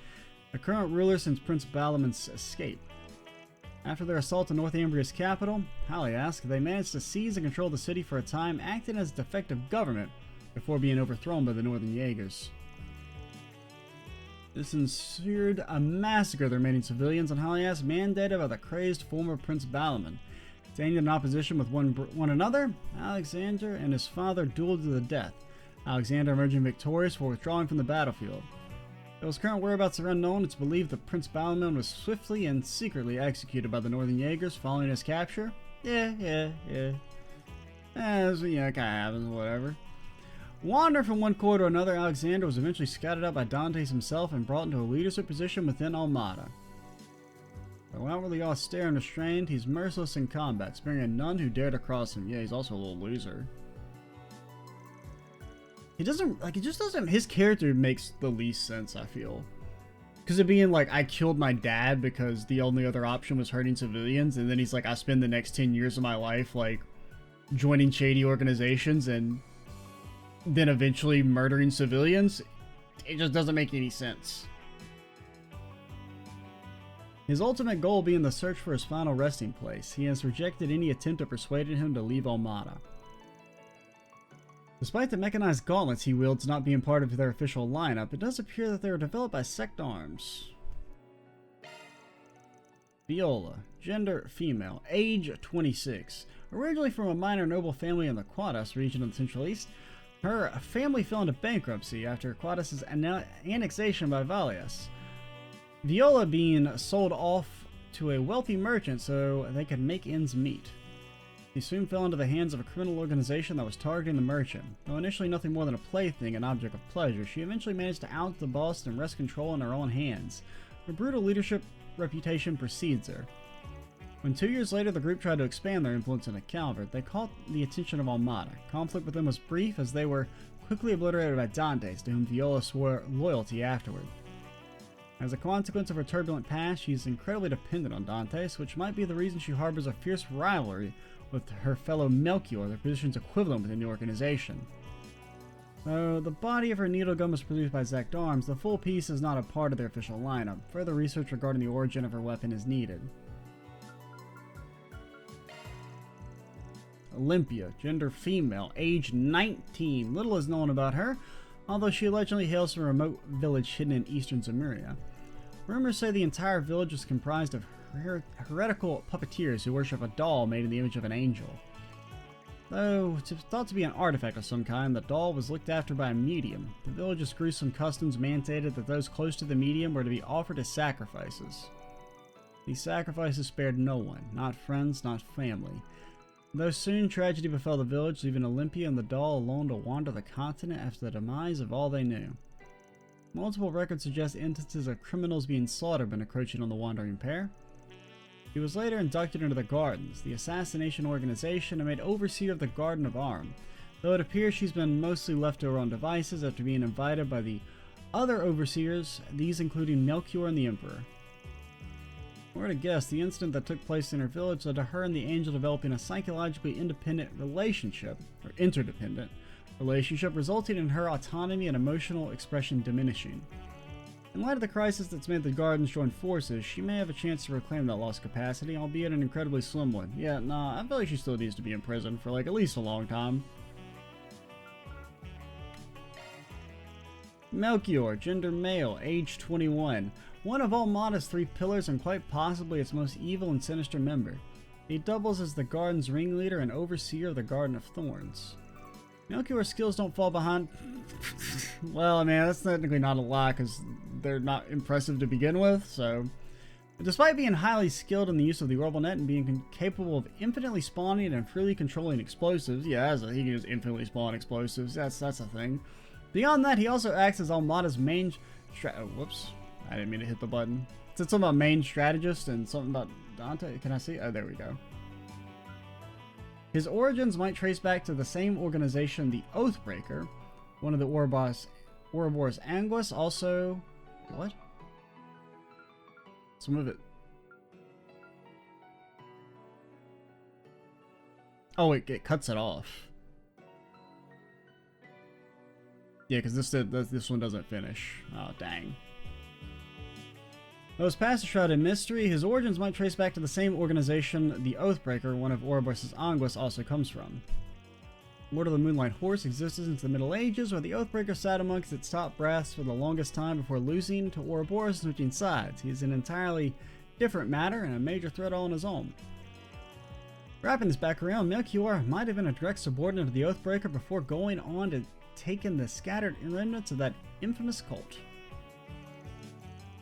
the current ruler since Prince Balamand's escape. After their assault on North Ambria's capital, Haliask, they managed to seize and control the city for a time, acting as a defective government before being overthrown by the Northern Jaegers. This ensued a massacre of the remaining civilians on Haliask, mandated by the crazed former Prince Balamand. Standing in opposition with one another, Alexander and his father dueled to the death, Alexander emerging victorious for withdrawing from the battlefield. Though his current whereabouts are unknown, it's believed that Prince Balamand was swiftly and secretly executed by the Northern Jaegers following his capture. Yeah. As, it kinda happens, whatever. Wandering from one corps to another, Alexander was eventually scouted out by Dantes himself and brought into a leadership position within Almada. Though outwardly austere and restrained, he's merciless in combat, sparing none who dare to cross him. Yeah, he's also a little loser. He just doesn't, his character makes the least sense, I feel. Because of being like, I killed my dad because the only other option was hurting civilians, and then he's like, I spend the next 10 years of my life, like, joining shady organizations and then eventually murdering civilians. It just doesn't make any sense. His ultimate goal being the search for his final resting place, he has rejected any attempt at persuading him to leave Almada. Despite the mechanized gauntlets he wields not being part of their official lineup, it does appear that they were developed by Sect Arms. Viola, gender female, age 26. Originally from a minor noble family in the Quadas region of the Central East, her family fell into bankruptcy after Quadas' annexation by Valias. Viola being sold off to a wealthy merchant so they could make ends meet. She soon fell into the hands of a criminal organization that was targeting the merchant. Though initially nothing more than a plaything, an object of pleasure, she eventually managed to out the boss and wrest control in her own hands. Her brutal leadership reputation precedes her. When 2 years later the group tried to expand their influence into Calvert, they caught the attention of Almada. Conflict with them was brief as they were quickly obliterated by Dantes, to whom Viola swore loyalty afterward. As a consequence of her turbulent past, she is incredibly dependent on Dantes, which might be the reason she harbors a fierce rivalry with her fellow Melchior, their positions equivalent within the organization. Though the body of her needle gun was produced by Sect Arms, the full piece is not a part of their official lineup. Further research regarding the origin of her weapon is needed. Olympia, gender female, age 19. Little is known about her, although she allegedly hails from a remote village hidden in eastern Zemuria. Rumors say the entire village is comprised of heretical puppeteers who worship a doll made in the image of an angel. Though it's thought to be an artifact of some kind, the doll was looked after by a medium. The village's gruesome customs mandated that those close to the medium were to be offered as sacrifices. These sacrifices spared no one, not friends, not family. Though soon tragedy befell the village, leaving Olympia and the doll alone to wander the continent after the demise of all they knew. Multiple records suggest instances of criminals being slaughtered when encroaching on the wandering pair. He was later inducted into the Gardens, the assassination organization, and made overseer of the Garden of Arm, though it appears she's been mostly left to her own devices after being invited by the other overseers, these including Melchior and the Emperor. Or to guess, the incident that took place in her village led to her and the angel developing a psychologically independent relationship, or interdependent relationship, resulting in her autonomy and emotional expression diminishing. In light of the crisis that's made the Gardens join forces, she may have a chance to reclaim that lost capacity, albeit an incredibly slim one. Yeah, nah, I feel like she still needs to be in prison for like at least a long time. Melchior, gender male, age 21. One of Almada's three pillars and quite possibly its most evil and sinister member. He doubles as the Garden's ringleader and overseer of the Garden of Thorns. Melchior's skills don't fall behind... well, I mean, that's technically not a lot because they're not impressive to begin with, so... Despite being highly skilled in the use of the orbital net and being capable of infinitely spawning and freely controlling explosives, yeah, he can just infinitely spawn explosives, that's a thing. Beyond that, he also acts as Almada's main whoops, I didn't mean to hit the button. It said something about main strategist and something about Dante, can I see? Oh, there we go. His origins might trace back to the same organization, the Oathbreaker, one of the Ouroboros Anguis, also... What? Let's move it. Oh, it cuts it off. Yeah, because this one doesn't finish. Oh, dang. Though his past is shrouded in mystery, his origins might trace back to the same organization the Oathbreaker, one of Ouroboros' Anguis, also comes from. Lord of the Moonlight Horse existed since the Middle Ages, where the Oathbreaker sat amongst its top brass for the longest time before losing to Ouroboros and switching sides. He is an entirely different matter and a major threat all on his own. Wrapping this back around, Melchior might have been a direct subordinate of the Oathbreaker before going on to take in the scattered remnants of that infamous cult.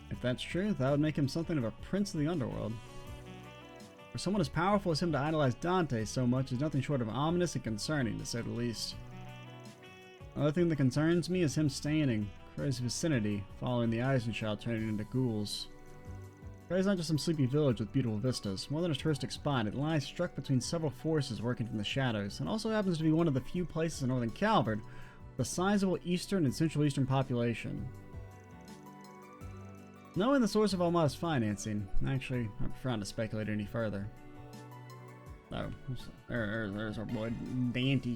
If that's true, that would make him something of a prince of the underworld. For someone as powerful as him to idolize Dante so much is nothing short of ominous and concerning, to say the least. Another thing that concerns me is him staying in Cray's vicinity, following the Eisenchild turning into ghouls. Cray's not just some sleepy village with beautiful vistas. More than a touristic spot, it lies struck between several forces working from the shadows, and also happens to be one of the few places in northern Calvard with a sizable eastern and central eastern population. Knowing the source of Almada's financing, actually, I prefer not to speculate any further. Oh, there's our boy, Dante.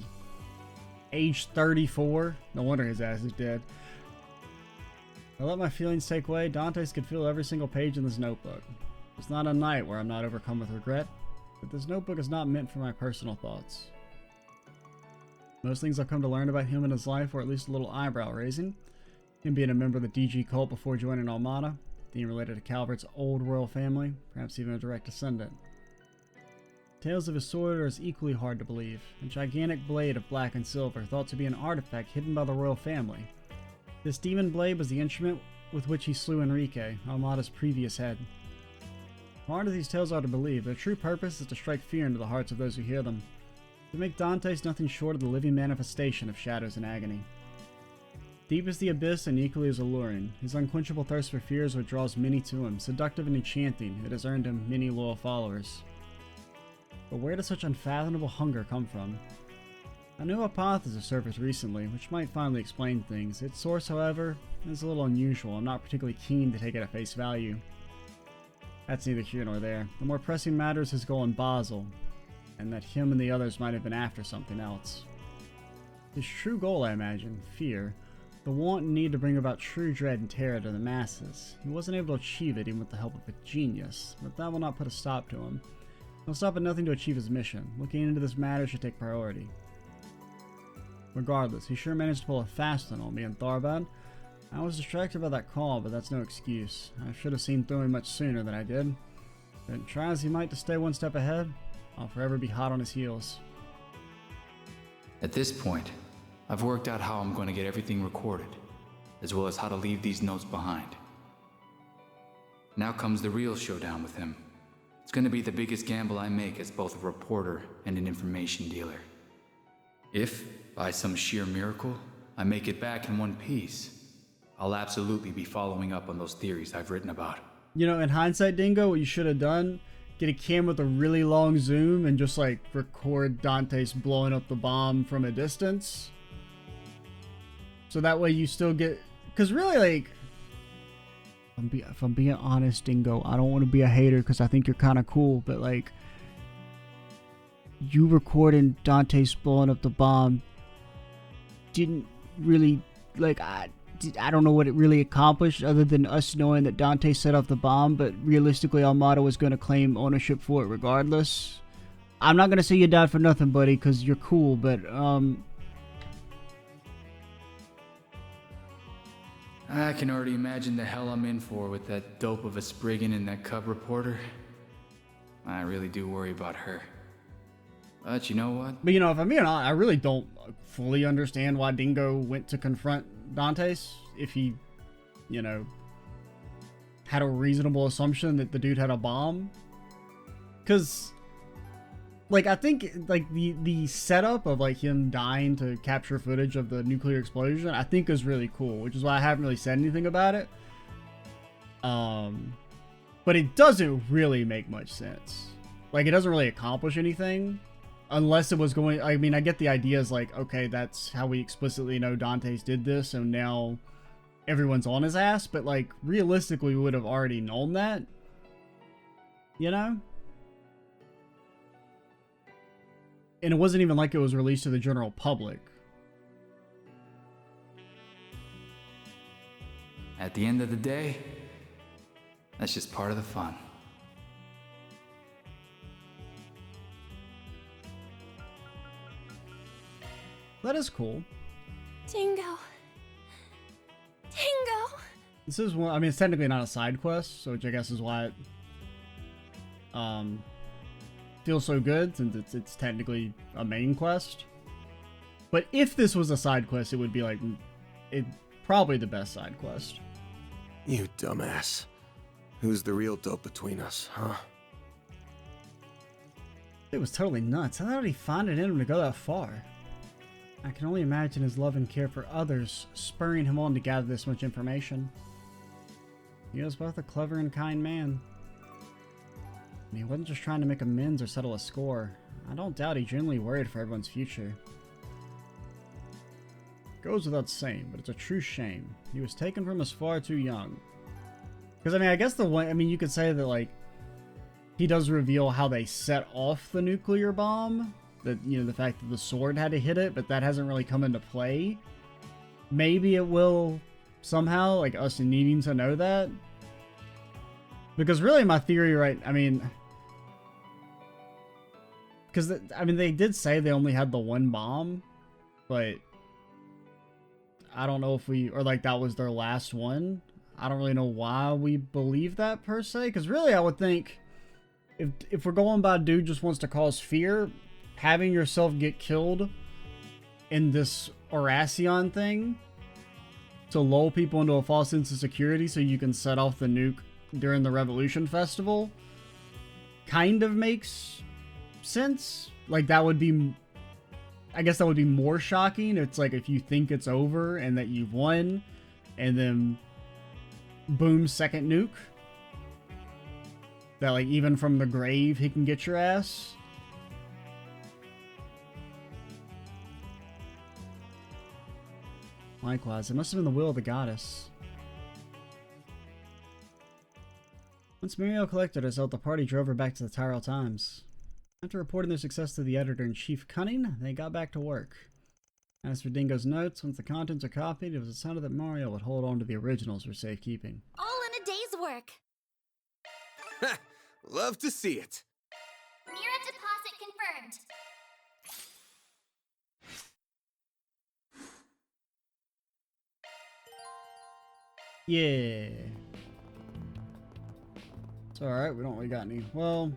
Age 34. No wonder his ass is dead. I let my feelings take way. Dante's could feel every single page in this notebook. It's not a night where I'm not overcome with regret, but this notebook is not meant for my personal thoughts. Most things I've come to learn about him and his life were at least a little eyebrow raising. Him being a member of the DG cult before joining Almada, being related to Calvert's old royal family, perhaps even a direct descendant. Tales of his sword are as equally hard to believe. A gigantic blade of black and silver, thought to be an artifact hidden by the royal family. This demon blade was the instrument with which he slew Enrique, Almada's previous head. Hard as these tales are to believe, their true purpose is to strike fear into the hearts of those who hear them. To make Dante's nothing short of the living manifestation of shadows and agony. Deep as the abyss and equally as alluring, his unquenchable thirst for fear is what draws many to him. Seductive and enchanting, it has earned him many loyal followers. But where does such unfathomable hunger come from? A new hypothesis surfaced recently, which might finally explain things. Its source, however, is a little unusual. I'm not particularly keen to take it at face value. That's neither here nor there. The more pressing matter is his goal in Basel, and that him and the others might have been after something else. His true goal, I imagine, fear, the want and need to bring about true dread and terror to the masses. He wasn't able to achieve it even with the help of a genius, but that will not put a stop to him. He'll stop at nothing to achieve his mission. Looking into this matter should take priority. Regardless, he sure managed to pull a fast one on me in Tharbad. I was distracted by that call, but that's no excuse. I should have seen through him much sooner than I did. But try as he might to stay one step ahead, I'll forever be hot on his heels. At this point, I've worked out how I'm going to get everything recorded, as well as how to leave these notes behind. Now comes the real showdown with him. It's going to be the biggest gamble I make as both a reporter and an information dealer. If, by some sheer miracle, I make it back in one piece, I'll absolutely be following up on those theories I've written about. You know, in hindsight, Dingo, what you should have done, get a camera with a really long zoom and just like record Dante's blowing up the bomb from a distance. So that way you still get, because really, like, if I'm being honest, Dingo, I don't want to be a hater because I think you're kind of cool, but like, you recording Dante's blowing up the bomb didn't really, like, I don't know what it really accomplished other than us knowing that Dante set off the bomb, but realistically Almada was going to claim ownership for it regardless. I'm not going to say you died for nothing, buddy, because you're cool, but I can already imagine the hell I'm in for with that dope of a Spriggan and that cub reporter. I really do worry about her. But you know what? But you know, if I'm being honest, I really don't fully understand why Dingo went to confront Dante's. If he, you know, had a reasonable assumption that the dude had a bomb. Because, like, I think, like, the setup of, like, him dying to capture footage of the nuclear explosion, I think is really cool, which is why I haven't really said anything about it. But it doesn't really make much sense. Like, it doesn't really accomplish anything. Unless it was going... I mean, I get the idea is like, okay, that's how we explicitly know Dante's did this, so now everyone's on his ass. But, like, realistically, we would have already known that. You know? And it wasn't even like it was released to the general public. At the end of the day, that's just part of the fun. That is cool. Dingo. Dingo. This is one... I mean, it's technically not a side quest, so which I guess is why it... feels so good, since it's technically a main quest. But if this was a side quest, it would be like... probably the best side quest. You dumbass. Who's the real dope between us, huh? It was totally nuts. How did he find it in him to go that far? I can only imagine his love and care for others spurring him on to gather this much information. He was both a clever and kind man. And he wasn't just trying to make amends or settle a score. I don't doubt he genuinely worried for everyone's future. Goes without saying, but it's a true shame. He was taken from us far too young. Because, I mean, I guess the one... I mean, you could say that, like, he does reveal how they set off the nuclear bomb. That, you know, the fact that the sword had to hit it, but that hasn't really come into play. Maybe it will somehow, like, us needing to know that. Because really my theory, right, I mean... Because, I mean, they did say they only had the one bomb, but... I don't know if we... Or, like, that was their last one. I don't really know why we believe that, per se. Because really, I would think... If we're going by dude just wants to cause fear... Having yourself get killed in this Oracion thing to lull people into a false sense of security so you can set off the nuke during the Revolution Festival kind of makes sense. Like, that would be... I guess that would be more shocking. It's like if you think it's over and that you've won and then boom, second nuke. That, like, even from the grave he can get your ass. Likewise, it must have been the will of the goddess. Once Muriel collected herself, the party drove her back to the Tyrell Times. After reporting their success to the editor-in-chief Cunning, they got back to work. As for Dingo's notes, once the contents are copied, it was decided that Mario would hold on to the originals for safekeeping. All in a day's work. Ha! Love to see it. Mira deposit confirmed. Yeah. It's alright, we don't really got any. Well,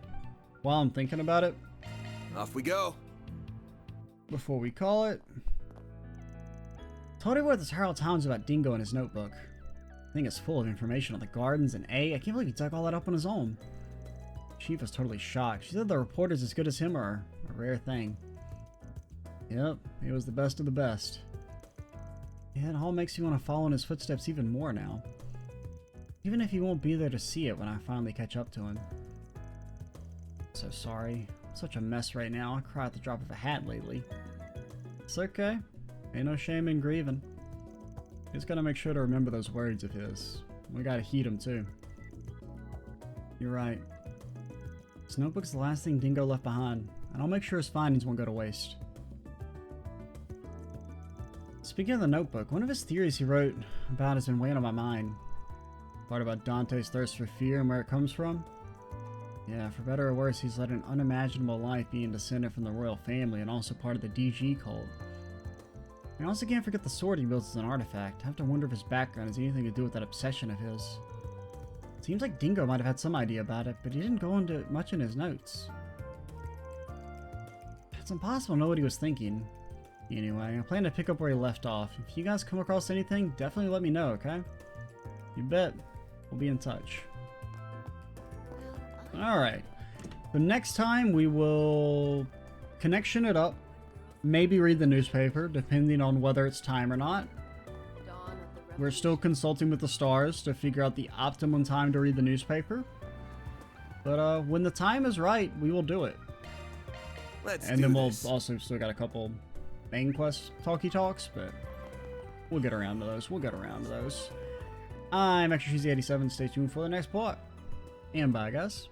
while I'm thinking about it, Off we go. before we call it, told everyone at the Herald Times about Dingo in his notebook. I think it's full of information on the gardens and I can't believe he dug all that up on his own. Chief was totally shocked. She said the reporters as good as him are a rare thing. Yep, he was the best of the best. Yeah, it all makes you want to follow in his footsteps even more now. Even if he won't be there to see it when I finally catch up to him. So sorry. I'm such a mess right now. I cry at the drop of a hat lately. It's okay. Ain't no shame in grieving. Just gotta make sure to remember those words of his. We gotta heed them too. You're right. This notebook's the last thing Dingo left behind, and I'll make sure his findings won't go to waste. Speaking of the notebook, one of his theories he wrote about has been weighing on my mind. Part about Dante's thirst for fear and where it comes from. Yeah, for better or worse, he's led an unimaginable life being descended from the royal family and also part of the DG cult. I also can't forget the sword he built as an artifact. I have to wonder if his background has anything to do with that obsession of his. Seems like Dingo might have had some idea about it, but he didn't go into much in his notes. It's impossible to know what he was thinking. Anyway, I plan to pick up where he left off. If you guys come across anything, definitely let me know, okay? You bet. We'll be in touch. Alright. The next time we will connection it up. Maybe read the newspaper, depending on whether it's time or not. We're still consulting with the stars to figure out the optimum time to read the newspaper. But when the time is right, we will do it. And then we'll also still got a couple main quest talks, but we'll get around to those. I'm Extra Cheesy 87. Stay tuned for the next plot. And bye, guys.